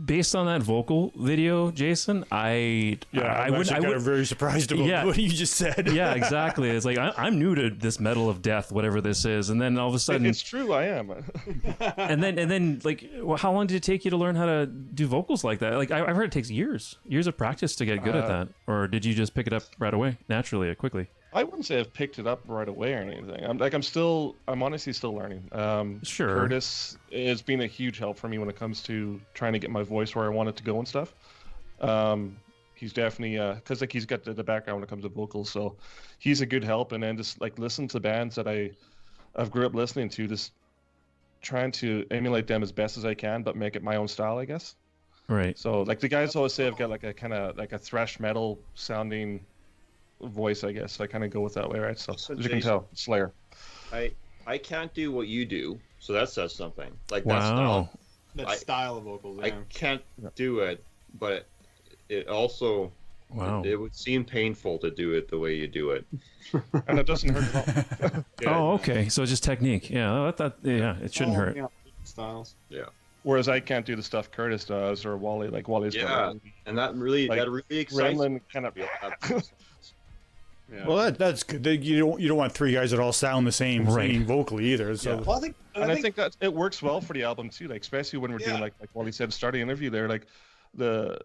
based on that vocal video, Jason, I got very surprised about what you just said. Yeah, exactly. It's like I'm new to this metal of death, whatever this is, and then all of a sudden, it's true, I am. and then like, well, how long did it take you to learn how to do vocals like that? Like I've heard it takes years of practice to get good at that, or did you just pick it up right away, naturally, quickly? I wouldn't say I've picked it up right away or anything. I'm honestly still learning. Sure. Curtis has been a huge help for me when it comes to trying to get my voice where I want it to go and stuff. He's definitely because like he's got the background when it comes to vocals, so he's a good help. And then just like listen to bands that I've grew up listening to, just trying to emulate them as best as I can, but make it my own style, I guess. Right. So like the guys always say I've got like a kind of like a thrash metal sounding voice, I guess. So I kind of go with that way, right? So as you can tell, Slayer. I can't do what you do, so that says something. Like wow. That style of vocals. Yeah. I can't do it, but it also it would seem painful to do it the way you do it. And it doesn't hurt at all. Oh, okay. So it's just technique. Yeah, it shouldn't hurt. Yeah, styles. Yeah. Whereas I can't do the stuff Curtis does or Wally, like Wally's. Yeah, and that really excites me. Cannot be. Yeah. Well, that's good. You don't want three guys that all sound the same singing vocally either. So Well, I think that it works well for the album too. Like especially when we're doing like Wally said, starting the interview there, like the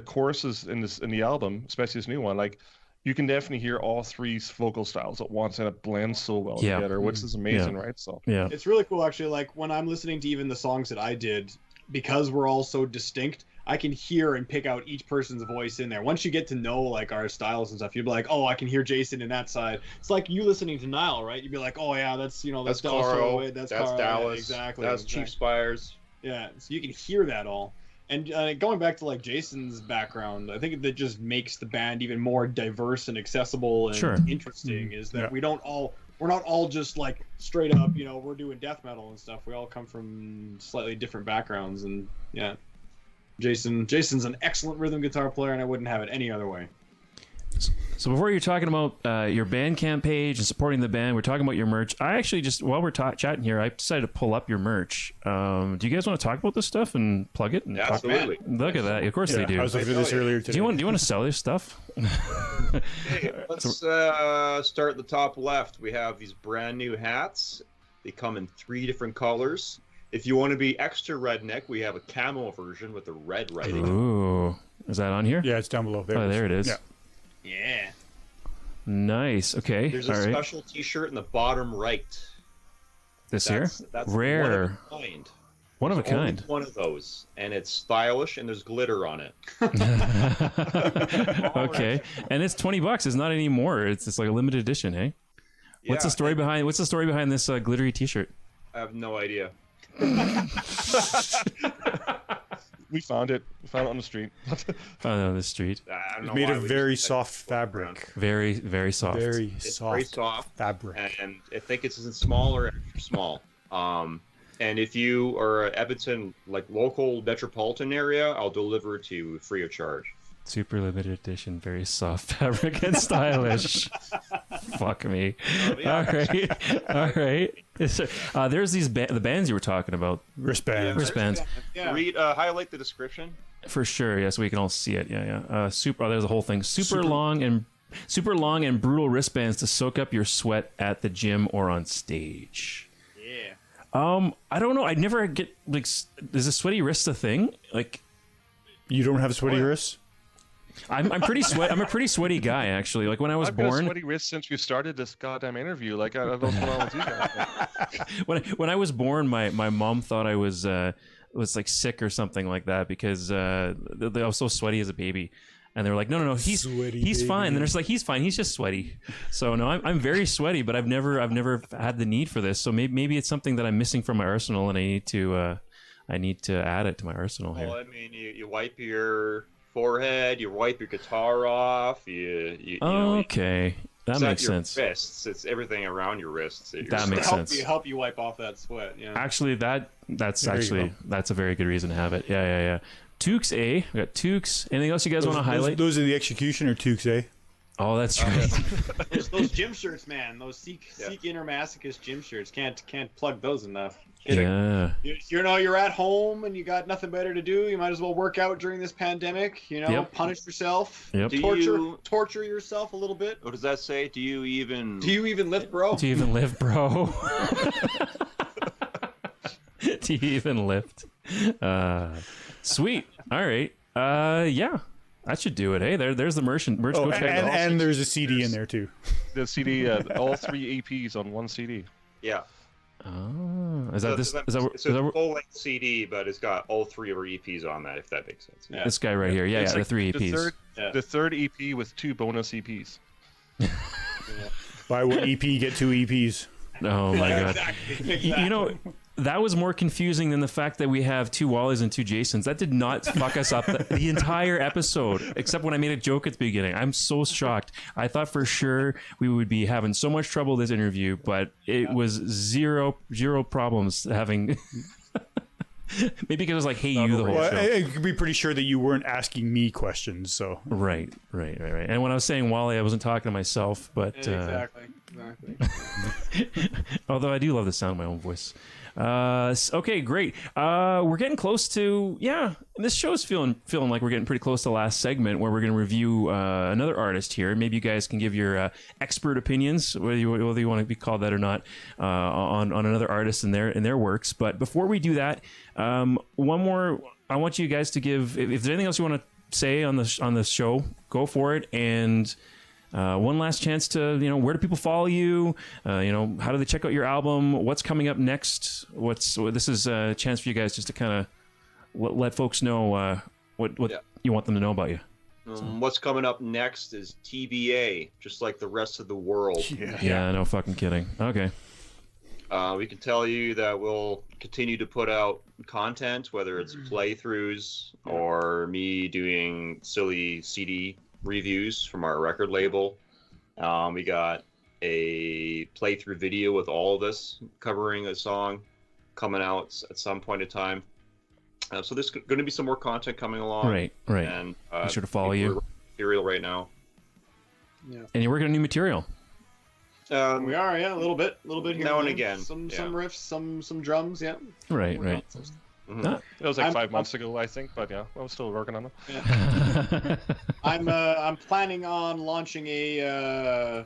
choruses in the album, especially this new one, like you can definitely hear all three vocal styles at once, and it blends so well together, which is amazing, right? So it's really cool actually. Like when I'm listening to even the songs that I did, because we're all so distinct, I can hear and pick out each person's voice in there. Once you get to know like our styles and stuff, you'll be like, oh, I can hear Jason in that side. It's like you listening to Nile, right? You'd be like, oh yeah, that's Carl, that's Dallas, yeah, exactly. That's Chief Spires. Yeah, so you can hear that all. And going back to like Jason's background, I think that just makes the band even more diverse and accessible and interesting. Is that we're not all just like straight up, we're doing death metal and stuff. We all come from slightly different backgrounds, and Jason's an excellent rhythm guitar player, and I wouldn't have it any other way. So before you're talking about your Bandcamp page and supporting the band, we're talking about your merch. I actually just, while we're chatting here, I decided to pull up your merch. Do you guys want to talk about this stuff and plug it? And Absolutely. Look at that. Of course they do. I was looking at this earlier today. Do you want to sell this stuff? Okay, let's start at the top left. We have these brand new hats. They come in 3 different colors. If you want to be extra redneck, we have a camo version with the red writing. Ooh. Is that on here? Yeah, it's down below. There it is. Yeah. Nice. Okay. There's a special T-shirt in the bottom right. That's rare. One of a kind. One of those, and it's stylish, and there's glitter on it. Okay, and it's $20. It's not anymore. It's just like a limited edition, hey? What's the story behind this glittery T-shirt? I have no idea. We found it. We found it on the street. Found it on the street. It's made of very soft fabric. Very, very soft. Very soft fabric. And I think it's in small or extra small. And if you are an Edmonton, like local metropolitan area, I'll deliver it to you free of charge. Super limited edition, very soft fabric and stylish. Fuck me. All right. There's the bands you were talking about. Wristbands. Yeah. Read, highlight the description. For sure, yes, we can all see it. Yeah. There's a whole thing. Super long and brutal wristbands to soak up your sweat at the gym or on stage. Yeah. I don't know. I never get like. Is a sweaty wrist a thing? Like, You don't have sweaty wrists? I'm pretty sweat. I'm a pretty sweaty guy, actually. Like when I was I've been born. sweaty wrist since we started this goddamn interview. Like I don't know what's wrong with you guys. when I was born, my mom thought I was like sick or something like that because I was so sweaty as a baby, and they were like, no, he's fine. And they're just like, he's fine, he's just sweaty. So no, I'm very sweaty, but I've never had the need for this. So maybe it's something that I'm missing from my arsenal, and I need to add it to my arsenal here. Well, I mean, you wipe your forehead, you wipe your guitar off, you know, Okay, that makes your sense. Wrists, it's everything around your wrists. That makes sense. Help you wipe off that sweat. Yeah. Actually, that's a very good reason to have it. Yeah. Toques, eh? We got Toques. Anything else you guys want to highlight? Those are the Executioner Toques, eh? Oh, that's right. those gym shirts, man. Those Seek Inner Masochist gym shirts. Can't plug those enough. Yeah. You're at home and you got nothing better to do. You might as well work out during this pandemic. Punish yourself. Yep. Torture yourself a little bit. What does that say? Do you even lift, bro? Do you even lift, bro? Do you even lift? Sweet. All right. Yeah. That should do it. Hey, there's the merch. Oh, and there's a CD in there too. The CD, all 3 EPs on one CD. Yeah. Oh, is that It's a full-length CD, but it's got all 3 of our EPs on that. If that makes sense. Yeah. This guy right here? Yeah, the 3 EPs. The third EP with 2 bonus EPs. Buy 1 EP, get 2 EPs. Oh my god! Exactly. You know, that was more confusing than the fact that we have 2 Wallies and 2 Jasons. That did not fuck us up the entire episode, except when I made a joke at the beginning. I'm so shocked. I thought for sure we would be having so much trouble this interview, but it was zero problems having. Maybe because it was like, hey, you, the whole show. I could be pretty sure that you weren't asking me questions, so. Right. And when I was saying Wally, I wasn't talking to myself, but. Exactly. Although I do love the sound of my own voice. Okay, great. We're getting close to this show's feeling like we're getting pretty close to the last segment where we're going to review another artist here. Maybe you guys can give your expert opinions, whether you want to be called that or not, on another artist and their works. But before we do that, one more. I want you guys to give. If there's anything else you want to say on the show, go for it. And one last chance to, where do people follow you? How do they check out your album? What's coming up next? This is a chance for you guys just to kind of let folks know what you want them to know about you. What's coming up next is TBA, just like the rest of the world. Yeah, no fucking kidding. Okay. We can tell you that we'll continue to put out content, whether it's playthroughs or me doing silly CD reviews from our record label. We got a playthrough video with all of us covering a song coming out at some point in time. So there's going to be some more content coming along. Right. And be sure to follow you. Material right now. Yeah. And you're working on new material. We are, a little bit here. Now and again. Some riffs, some drums, yeah. Right. Mm-hmm. It was like 5 months ago, I think, but yeah, I was still working on them. Yeah. I'm planning on launching a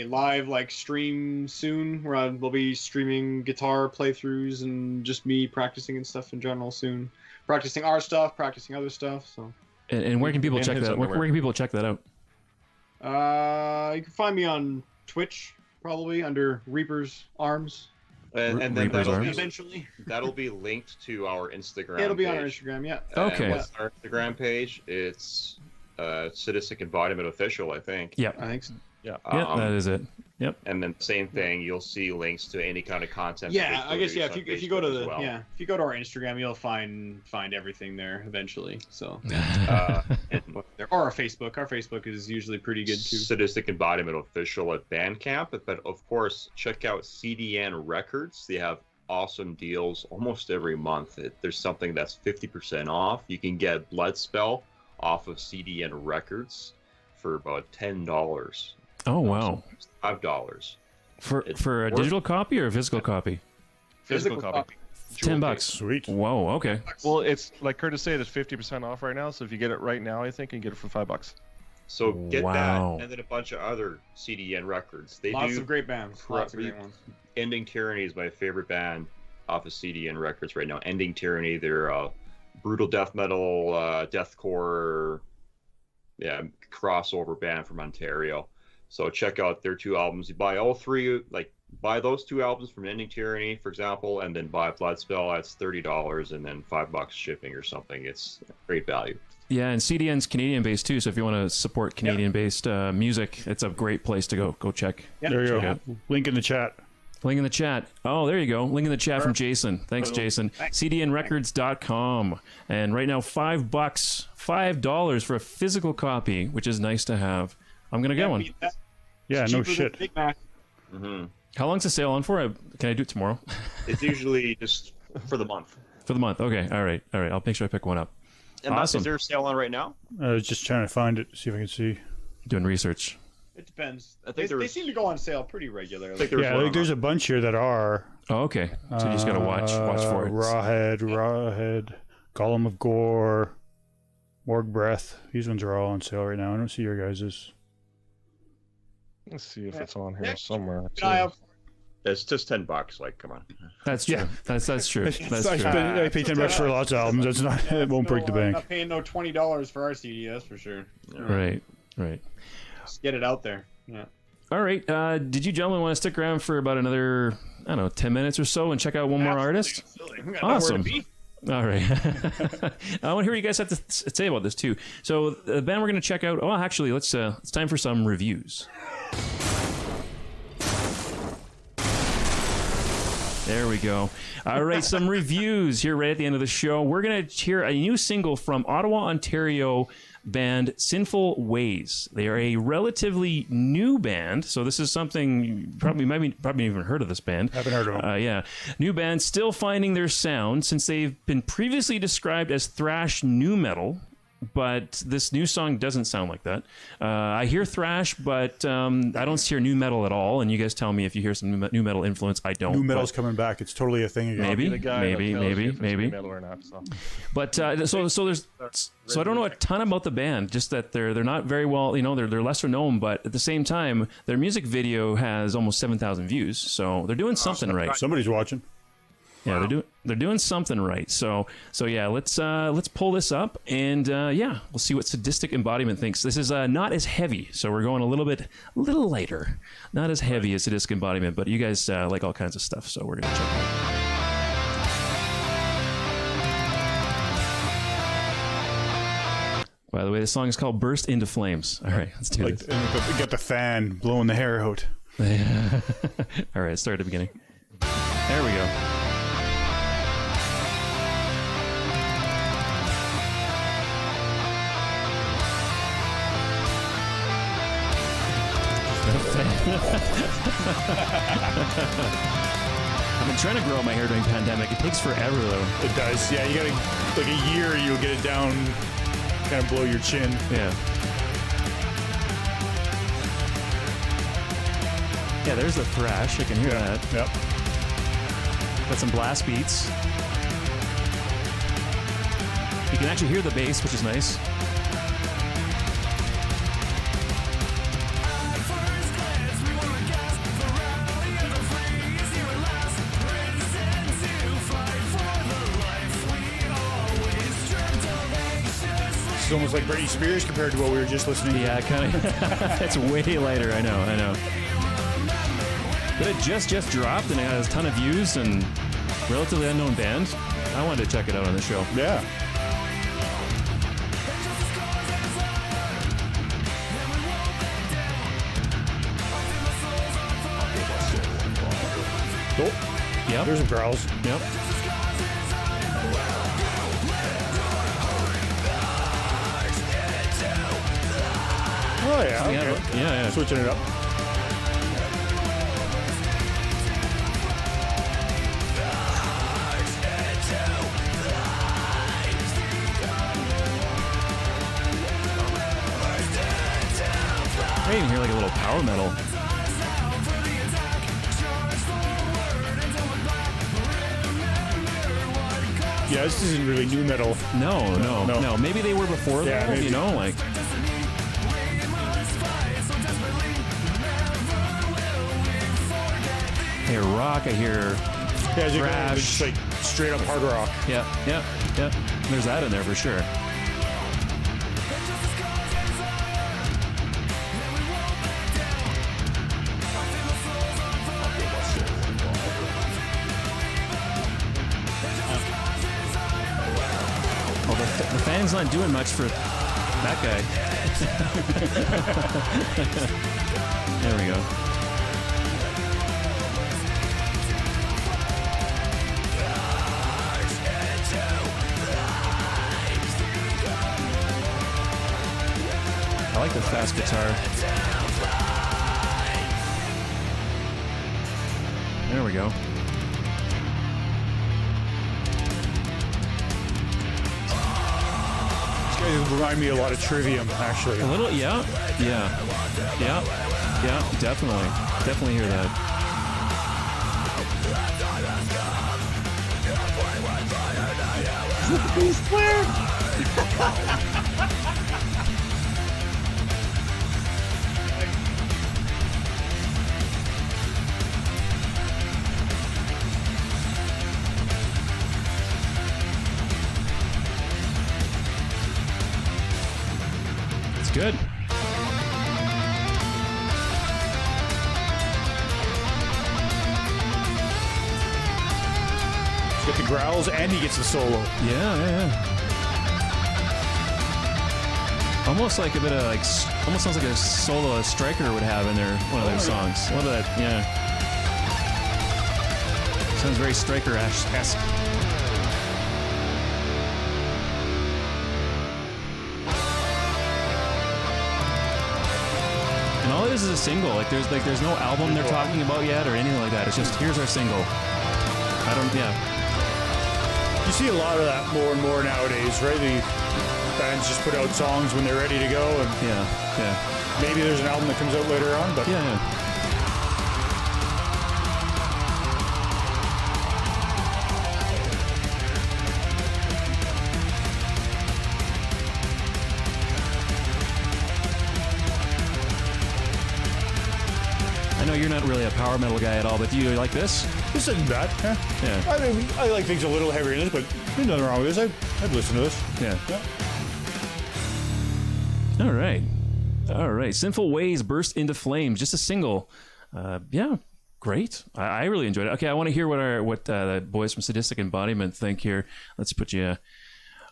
live stream soon, where we'll be streaming guitar playthroughs and just me practicing and stuff in general soon. Practicing our stuff, practicing other stuff. So. And where can people check that? Where can people check that out? You can find me on Twitch, probably under Reaper's Arms. And then eventually that'll be linked to our Instagram. It'll be page. on our Instagram, yeah. Okay. What's our Instagram page? It's Sadistic Embodiment Official, I think. Yeah, I think so. Yeah. That is it. Yep. And then same thing, you'll see links to any kind of content. Yeah, I guess if you go to if you go to our Instagram, you'll find everything there eventually. So or our Facebook. Our Facebook is usually pretty good too. Sadistic Embodiment Official at Bandcamp, but of course check out CDN Records. They have awesome deals almost every month. There's something that's 50% off. You can get Bloodspell off of CDN Records for about $10. Oh wow! $5 for a digital copy or a physical copy? Physical copy. $10. Sweet. Whoa. Okay. Well, it's like Curtis said, it's 50% off right now. So if you get it right now, I think you can get it for $5. So get Wow. that, and then a bunch of other CDN records. They Lots do of great bands. Lots of Correct. great ones. Ending Tyranny is my favorite band off of CDN Records right now. Ending Tyranny, they're brutal death metal, deathcore, crossover band from Ontario. So check out their 2 albums. You buy all 3, buy those 2 albums from Ending Tyranny, for example, and then buy Bloodspell. That's $30, and then $5 shipping or something. It's great value. Yeah, and CDN's Canadian-based too. So if you want to support Canadian-based music, it's a great place to go. Go check. Yeah, There you check go. out. Link in the chat. Link in the chat. Oh, there you go. Link in the chat from Jason. Thanks, Jason. CDNrecords.com. And right now, $5 for a physical copy, which is nice to have. I'm gonna get one. Yeah, no shit. Big Mac. Mm-hmm. How long's the sale on for? Can I do it tomorrow? It's usually just for the month. For the month. Okay. All right. I'll make sure I pick one up. And Awesome. Is there a sale on right now? I was just trying to find it, see if I can see. Doing research. It depends. I think They seem to go on sale pretty regularly. I think there's Yeah, one on there's a bunch here that are. Oh, okay. So you just gotta watch for it. Rawhead, Column of Gore, Morgue Breath. These ones are all on sale right now. I don't see your guys's. Let's see if it's on here somewhere. Keep an eye out for It's just $10. Like, come on. That's true. Yeah. That's true. That's I true. pay $10 for lots of albums. That's not. It won't break the I'm bank. not paying no $20 for our CD, that's for sure. Right. Just get it out there. Yeah. All right. Did you gentlemen want to stick around for about another, 10 minutes or so and check out one more artist? Awesome. All right. I want to hear what you guys have to say about this too. So the band we're going to check out. Oh, actually, it's time for some reviews. There we go. All right, some reviews here right at the end of the show. We're going to hear a new single from Ottawa, Ontario band Sinful Ways. They are a relatively new band, so this is something you probably even heard of this band. Haven't heard of them. Yeah, new band still finding their sound since they've been previously described as thrash nu metal. But this new song doesn't sound like that. I hear thrash, but I don't hear new metal at all. And you guys tell me if you hear some new metal influence. I don't. New metal's coming back. It's totally a thing again. Maybe. Maybe. Or not, so. But so I don't know a ton about the band. Just that they're not very well. They're lesser known. But at the same time, their music video has almost 7,000 views. So they're doing something right. Somebody's watching. Yeah, they're doing something right. So yeah, let's pull this up and we'll see what Sadistic Embodiment thinks. This is not as heavy, so we're going a little lighter. Not as heavy as Sadistic Embodiment, but you guys like all kinds of stuff, so we're gonna check it out. By the way, this song is called "Burst into Flames." All right, let's do this. And we got the fan blowing the hair out. All right, start at the beginning. There we go. I've been trying to grow my hair during pandemic. It takes forever though. It does. Yeah, you gotta like a year. You'll get it down, kind of below your chin. Yeah. Yeah, there's the thrash. I can hear that. Yep. Got some blast beats. You can actually hear the bass, which is nice. It's almost like Britney Spears compared to what we were just listening to. Yeah, kind of. It's way lighter. I know. But it just dropped and it has a ton of views and relatively unknown band. I wanted to check it out on the show. Yeah. Oh, Yep. there's some growls. Yep. Oh yeah. Okay. Yeah. Switching it up. I even hear like a little power metal. Yeah, this isn't really new metal. No. Maybe they were before that, maybe. you know, like. I hear rock, I hear thrash. It's like straight up hard rock. Yeah. There's that in there for sure. Well, the fan's not doing much for that guy. There we go. I like the fast guitar. There we go. These guys remind me a lot of Trivium, actually. A little, yeah, definitely hear that. Bass player. It's good. He's got the growls and he gets the solo. Yeah. Almost like a bit of like, almost sounds like a solo a Striker would have in their one of their songs. What about that? Yeah. Sounds very Striker-esque. And all it is a single. Like there's no album they're talking about yet or anything like that. It's just here's our single. You see a lot of that more and more nowadays, right? The bands just put out songs when they're ready to go, and Yeah. maybe there's an album that comes out later on, but Yeah. I know you're not really a power metal guy at all, but do you like this? this isn't bad. Yeah. I mean, I like things a little heavier than this, but there's nothing wrong with this. I'd listen to this. Yeah. All right. Sinful Ways burst into flames. Just a single. Yeah. Great. I really enjoyed it. Okay, I want to hear what the boys from Sadistic Embodiment think here. Let's put you.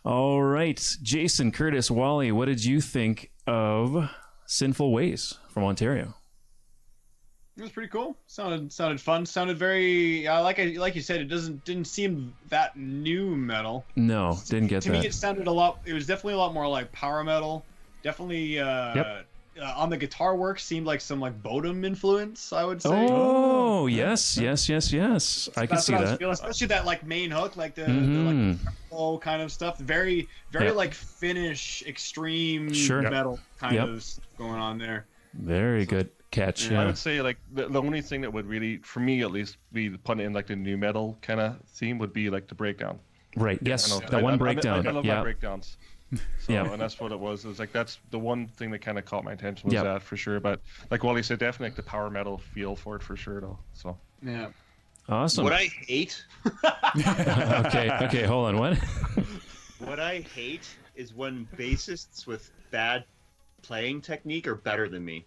All right, Jason, Curtis, Wally. What did you think of Sinful Ways from Ontario? It was pretty cool. Sounded fun. Sounded very like you said. It didn't seem that new metal. No, didn't get to that. me, it sounded a lot. It was definitely a lot more like power metal. Definitely. On the guitar work, seemed like some like Bodum influence. I would say. Oh yes. I can see that. Feeling, especially that like main hook, like the like tempo kind of stuff. Very like Finnish extreme metal kind of going on there. Very good catch. I would say like the only thing that would really, for me at least, be put in like the new metal kind of theme would be like the breakdown. Right. Yes. That one breakdown. I love that breakdowns. So, and that's what it was. It was like that's the one thing that kind of caught my attention was that for sure. But like Wally said, definitely like the power metal feel for it for sure though. So yeah, awesome. What I hate. Okay. Hold on. What? What I hate is when bassists with bad playing technique are better than me.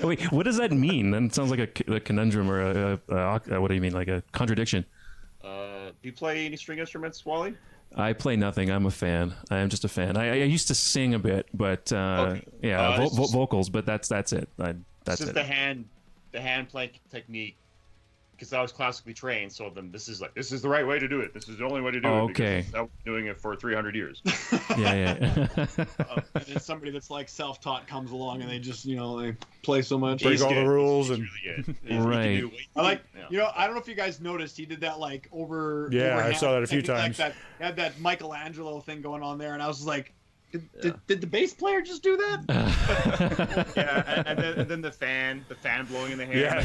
Wait, what does that mean? That sounds like a conundrum or what do you mean? Like a contradiction? Do you play any string instruments, Wally? I play nothing. I'm a fan. I am just a fan. I used to sing a bit, but vocals. But that's it. That's just it. the hand playing technique. Because I was classically trained, so then this is the right way to do it. This is the only way to do it. Okay. I've been doing it for 300 years. Yeah. And then somebody that's like self-taught comes along and they just they play so much. Break all the rules and right. I like I don't know if you guys noticed he did that like over. Yeah, I overhand saw that a few technique, times. Like that, he had that Michelangelo thing going on there, and I was like, Did the bass player just do that? Yeah, and then the fan blowing in the hair. Yeah.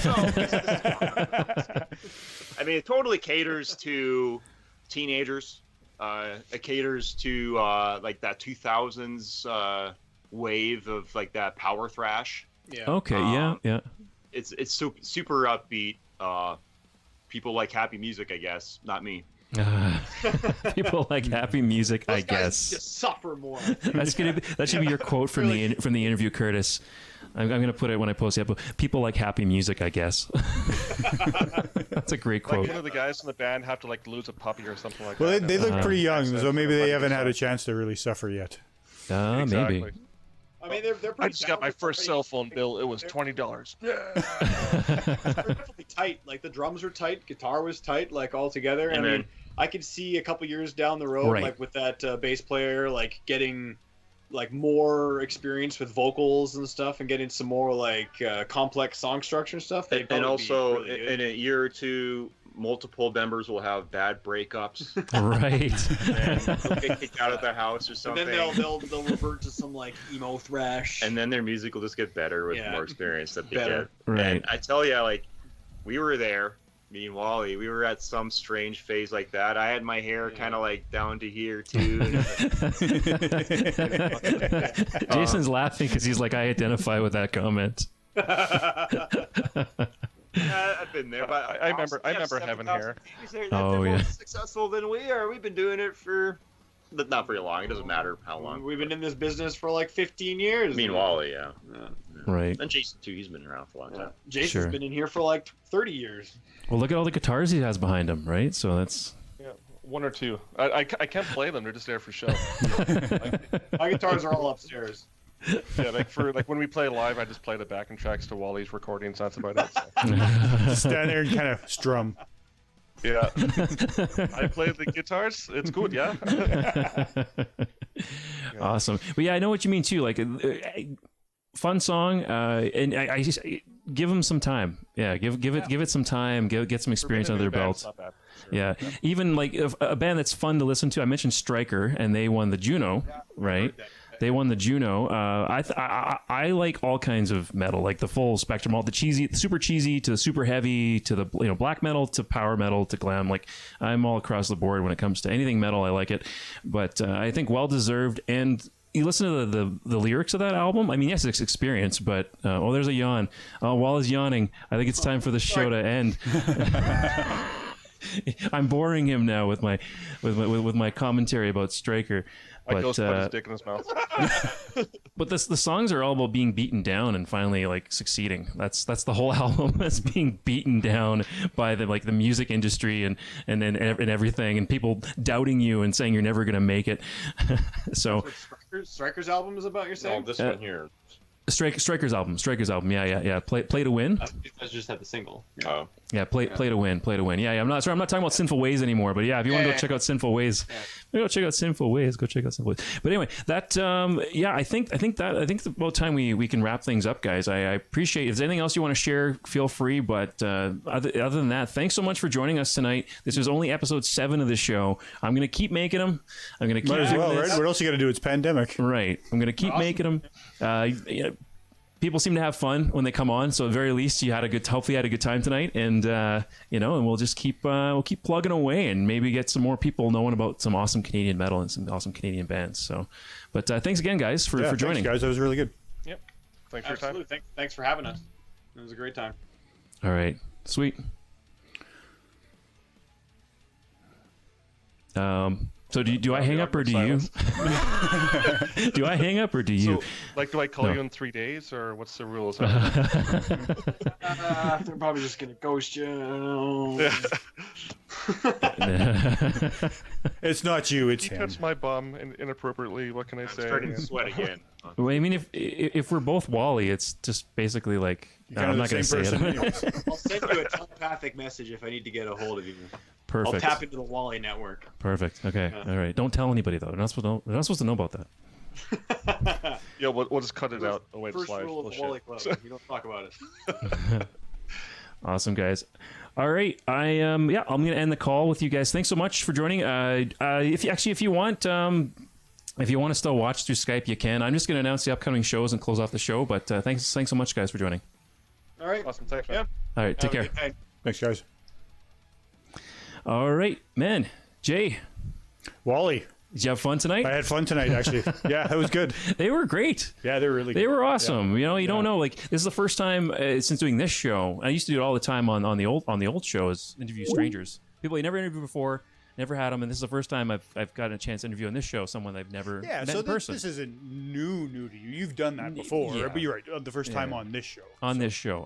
I mean, it totally caters to teenagers. It caters to like that 2000s wave of like that power thrash. Yeah. Okay, yeah. It's super upbeat. People like happy music, I guess. Not me. People like happy music, Those I guys guess. just suffer more. That should be your quote from the interview, Curtis. I'm going to put it when I post the episode. People like happy music, I guess. That's a great quote. Like one of the guys in the band have to like lose a puppy or something like Well, that. they look pretty young, so maybe they haven't had a Exactly. chance to really suffer yet. Maybe. I mean, they're pretty I just got my talented first already. cell phone bill. It was $20. They're definitely tight. Like the drums were tight, guitar was tight, like all together. I Amen. mean, I could see a couple years down the road, Right. like with that bass player, like getting like more experience with vocals and stuff, and getting some more like complex song structure and stuff. They'd And probably be also, really good. in a year or two, multiple members will have bad breakups. Right. And they'll get kicked out of the house or And something. then they'll revert to some like emo thrash. And then their music will just get better with Yeah. more experience that they Better. get. Right. And I tell you, like, we were there, me and Wally. We were at some strange phase like that. I had my hair kind of like down to here too. Jason's laughing because he's like, I identify with that comment. I've been there, but I remember having hair. They're Oh, more yeah. successful than we are. We've been doing it for not very long. It doesn't matter how long. We've been in this business for like 15 years. Meanwhile, yeah. Right. And Jason too. He's been around for a long time. Jason's Sure. been in here for like 30 years. Well, look at all the guitars he has behind him, right? So that's... Yeah, one or two. I can't play them. They're just there for show. My guitars are all upstairs. Yeah, like when we play live, I just play the backing tracks to Wally's recordings. That's about it. So. Just stand there and kind of strum. Yeah, I play the guitars. It's good. Yeah. Awesome. But yeah, I know what you mean too. Like, fun song, and I just give them some time. Yeah, give it some time. Get some experience under their belt. Not bad. Yeah, even like if a band that's fun to listen to. I mentioned Stryker, and they won the Juno, right? They won the Juno. I like all kinds of metal, like the full spectrum, all the cheesy, super cheesy to the super heavy to the black metal to power metal to glam. Like I'm all across the board when it comes to anything metal. I like it, but I think well deserved. And you listen to the lyrics of that album. I mean, yes, it's experience, but there's a yawn. Wally's yawning. I think it's time for the show to end. I'm boring him now with my commentary about Stryker. I But goes put his dick in his mouth. but the songs are all about being beaten down and finally like succeeding. That's the whole album. That's being beaten down by the music industry and everything, and people doubting you and saying you're never gonna make it. So Stryker's album is about, you're No, saying? this one here. Stryker's album. Yeah. Play to win. I just had the single. Oh. Yeah, play to win. Yeah. I'm not talking about Sinful Ways anymore. But yeah, if you want to go check out Sinful Ways, go check out Sinful Ways. But anyway, that I think it's about time we can wrap things up, guys. I appreciate. If there's anything else you want to share, feel free. But other than that, thanks so much for joining us tonight. This was only episode 7 of the show. I'm gonna keep making them. I'm gonna keep. Might as doing well, this. right? What else you got to do? It's pandemic. Right. I'm going to keep making them. People seem to have fun when they come on. So at the very least, hopefully you had a good time tonight. And, and we'll just keep plugging away and maybe get some more people knowing about some awesome Canadian metal and some awesome Canadian bands. So, but thanks again, guys, for joining. Thanks, guys. That was really good. Yep. Thanks for your time. Absolutely. Thanks for having us. It was a great time. All right. Sweet. So do I hang up or do you? Do I hang up or do you? So, do I call you in 3 days, or what's the rules? They're probably just going to ghost you. It's not you. It's He him. touched my bum inappropriately. What can I I'm say? starting to sweat again. Well, I mean, if we're both Wally, it's just basically like I'm not going to say it. I'll send you a telepathic message if I need to get a hold of you. Perfect. I'll tap into the Wally network. Perfect. Okay. All right. Don't tell anybody though. They're not supposed to know about that. Yeah, we'll just cut it out. Away First slide. rule of the Bullshit. Wally Club: you don't talk about it. Awesome, guys. All right, I'm gonna end the call with you guys. Thanks so much for joining. If you want, If you want to still watch through Skype, you can. I'm just going to announce the upcoming shows and close off the show. But thanks so much, guys, for joining. All right. Awesome. Thanks, man. Yeah. All right, take care. Thanks, guys. All right, man. Jay, Wally, did you have fun tonight? I had fun tonight, actually. Yeah, that was good. They were great. Yeah, they were really good. They were awesome. You know, you don't know. Like, this is the first time since doing this show. I used to do it all the time on the old shows, interview strangers, people you never interviewed before. Never had them, and this is the first time I've gotten a chance to interview on this show someone I've never met in person. This isn't new to you. You've done that before, Yeah. but you're right. The first time on this show. On this show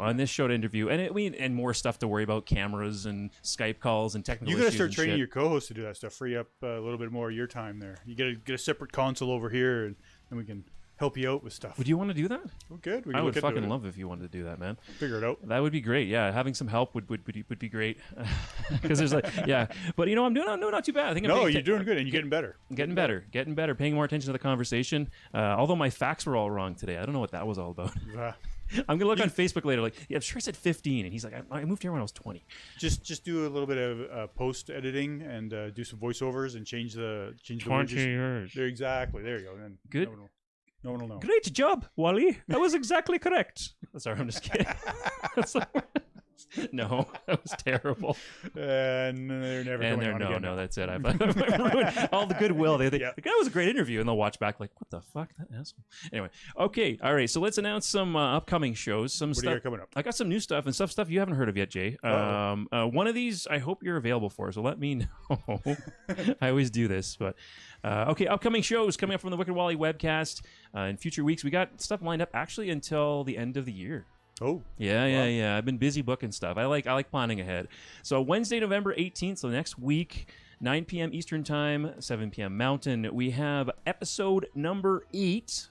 to interview, and and more stuff to worry about, cameras and Skype calls and technical. You got to start issues training your co-hosts to do that stuff. Free up a little bit more of your time there. You got to get a separate console over here, and we can help you out with stuff. Would you want to do that? Well, good. We I can would look into fucking it. love if you wanted to do that, man. Figure it out. That would be great. Yeah, having some help would be great. Because there's but I'm doing not too bad. I think you're doing good, and you're getting better. Getting better, paying more attention to the conversation. Although my facts were all wrong today. I don't know what that was all about. I'm gonna look on Facebook later. Like, yeah, I'm sure I said 15, and he's like, I moved here when I was 20. Just do a little bit of post editing and do some voiceovers and change the 20 years. There, exactly. There you go. Then Good. No one will know. Great job, Wally. That was exactly correct. Sorry, I'm just kidding. No, that was terrible. And they're never coming on again. No, that's it. I've ruined all the goodwill. They think that was a great interview, and they'll watch back like, what the fuck, that asshole. Anyway, okay, all right. So let's announce some upcoming shows. Some what stuff do you got coming up? I got some new stuff and stuff you haven't heard of yet, Jay. One of these I hope you're available for. So let me know. I always do this, but okay. Upcoming shows coming up from the Wicked Wally webcast in future weeks. We got stuff lined up actually until the end of the year. Oh, yeah. I've been busy booking stuff. I like planning ahead. So Wednesday, November 18th, so next week, 9 p.m. Eastern Time, 7 p.m. Mountain, we have episode number 8,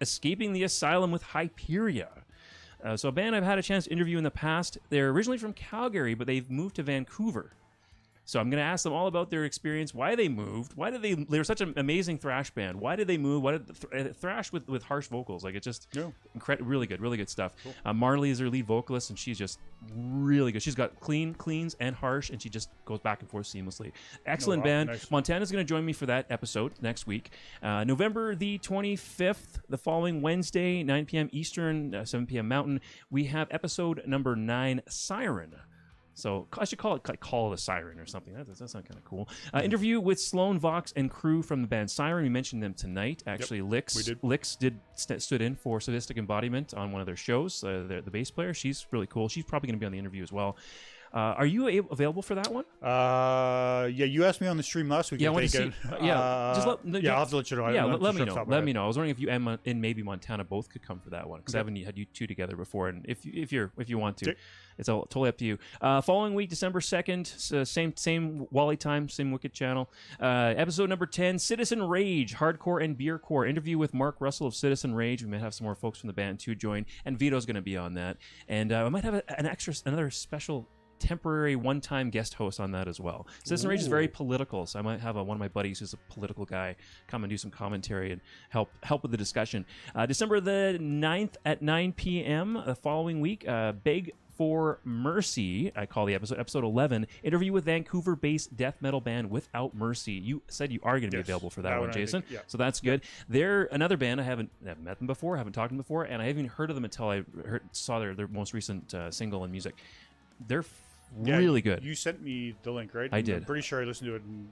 Escaping the Asylum with Hyperia. So a band I've had a chance to interview in the past. They're originally from Calgary, but they've moved to Vancouver. So I'm going to ask them all about their experience, why they moved, why did they were such an amazing thrash band. Why did they move? Why did thrash with harsh vocals? Like, it's just really good stuff. Cool. Marley is their lead vocalist, and she's just really good. She's got cleans and harsh, and she just goes back and forth seamlessly. Excellent band. Nice. Montana's going to join me for that episode next week. November the 25th, the following Wednesday, 9 p.m. Eastern, 7 p.m. Mountain, we have episode number 9, Siren. So I should call it Call of the Siren or something. That sounds kind of cool. Interview with Sloan Vox and crew from the band Siren. We mentioned them tonight. Actually, Lix stood in for Sadistic Embodiment on one of their shows. The bass player. She's really cool. She's probably going to be on the interview as well. Are you available for that one? Yeah, you asked me on the stream last week. Yeah, I'll have to let you know. Let me know. Let me know. I was wondering if you and maybe Montana both could come for that one, because I haven't had you two together before, and if you want to, it's all totally up to you. Following week, December 2nd, same Wally time, same Wicked channel. Episode number 10, Citizen Rage, Hardcore and Beercore. Interview with Mark Russell of Citizen Rage. We might have some more folks from the band too join, and Vito's going to be on that, and I might have another special temporary one-time guest host on that as well. Citizen Rage is very political, so I might have one of my buddies who's a political guy come and do some commentary and help with the discussion. December the 9th at 9 p.m. the following week, Beg for Mercy, I call the episode 11, interview with Vancouver-based death metal band Without Mercy. You said you are going to be available for that one, Jason. So that's good. They're another band. I haven't met them before, haven't talked to them before, and I haven't even heard of them until I saw their most recent single and music. They're really good. You sent me the link, right? I did. I'm pretty sure I listened to it. And,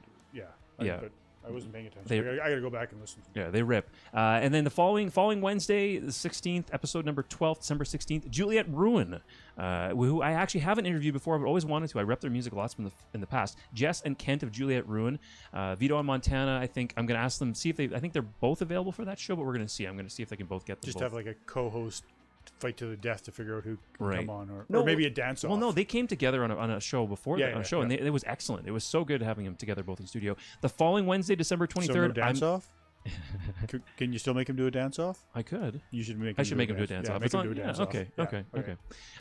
but I wasn't paying attention. I got to go back and listen. Yeah, they rip. And then the following Wednesday, the 16th, episode number 12, December 16th, Juliet Ruin, who I actually haven't interviewed before, but always wanted to. I rep their music lots in the past. Jess and Kent of Juliet Ruin, Vito and Montana. I think I'm going to ask them, see if I think they're both available for that show, but we're going to see. I'm going to see if they can both get them. Just have like a co-host fight to the death to figure out who can come on, or maybe a dance off. Well, no, they came together on a show before and it was excellent. It was so good having them together both in studio. The following Wednesday, December 23rd, so no dance off. Can you still make him do a dance off? I could. You should make. I should make him do a dance off. Make him do a dance off. Okay.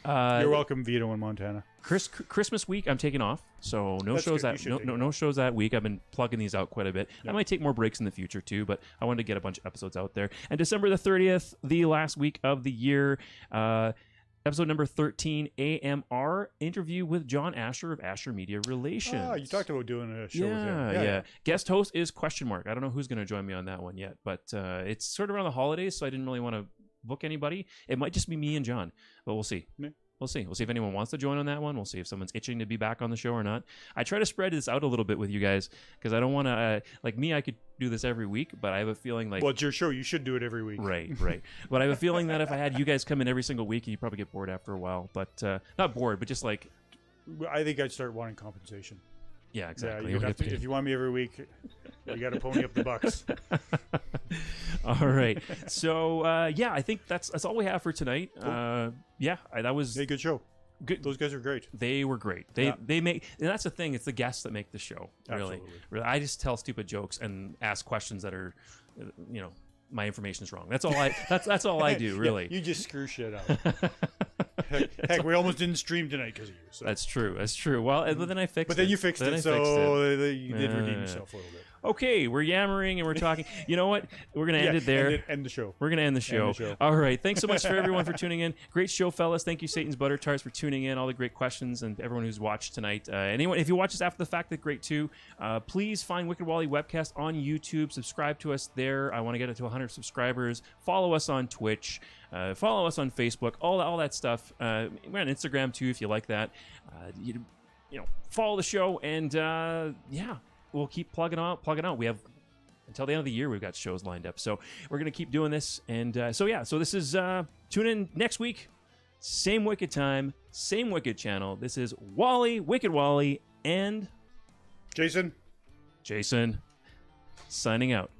You're welcome, Vito and Montana. Christmas week, I'm taking off, so no shows that week. I've been plugging these out quite a bit. I might take more breaks in the future too, but I wanted to get a bunch of episodes out there. And December the 30th, the last week of the year. Episode number 13, AMR, interview with John Asher of Asher Media Relations. Oh, you talked about doing a show with him. Yeah. Guest host is ? I don't know who's going to join me on that one yet, but it's sort of around the holidays, so I didn't really want to book anybody. It might just be me and John, but we'll see. Yeah. We'll see. We'll see if anyone wants to join on that one. We'll see if someone's itching to be back on the show or not. I try to spread this out a little bit with you guys because I don't want to, like me, I could do this every week, but I have a feeling like... Well, it's your show. You should do it every week. Right. But I have a feeling that if I had you guys come in every single week, you'd probably get bored after a while. But not bored, but just like... I think I'd start wanting compensation. Yeah, exactly. Yeah, if you want me every week, you got to pony up the bucks. All right. So, I think that's all we have for tonight. Cool. That was... Hey, good show. Good. Those guys are great. They were great. They make, and that's the thing. It's the guests that make the show. Really. I just tell stupid jokes and ask questions that are, my information is wrong. That's all I. That's all I do. Really. Yeah, you just screw shit up. Heck, we almost didn't stream tonight because of you. So. That's true. Well, but then I fixed it. But then you fixed it, so you did redeem yourself a little bit. Okay, we're yammering and we're talking. You know what? We're going to end it there. End the show. We're going to end the show. All right. Thanks so much for everyone for tuning in. Great show, fellas. Thank you, Satan's Butter Tarts, for tuning in. All the great questions and everyone who's watched tonight. Anyone, if you watch us after the fact, that's great too. Please find Wicked Wally Webcast on YouTube. Subscribe to us there. I want to get it to 100 subscribers. Follow us on Twitch. Follow us on Facebook. All that stuff. We're on Instagram too if you like that. Follow the show and we'll keep plugging out. We have until the end of the year. We've got shows lined up, so we're gonna keep doing this. And so this is tune in next week. Same wicked time, same wicked channel. This is Wally, Wicked Wally, and Jason signing out.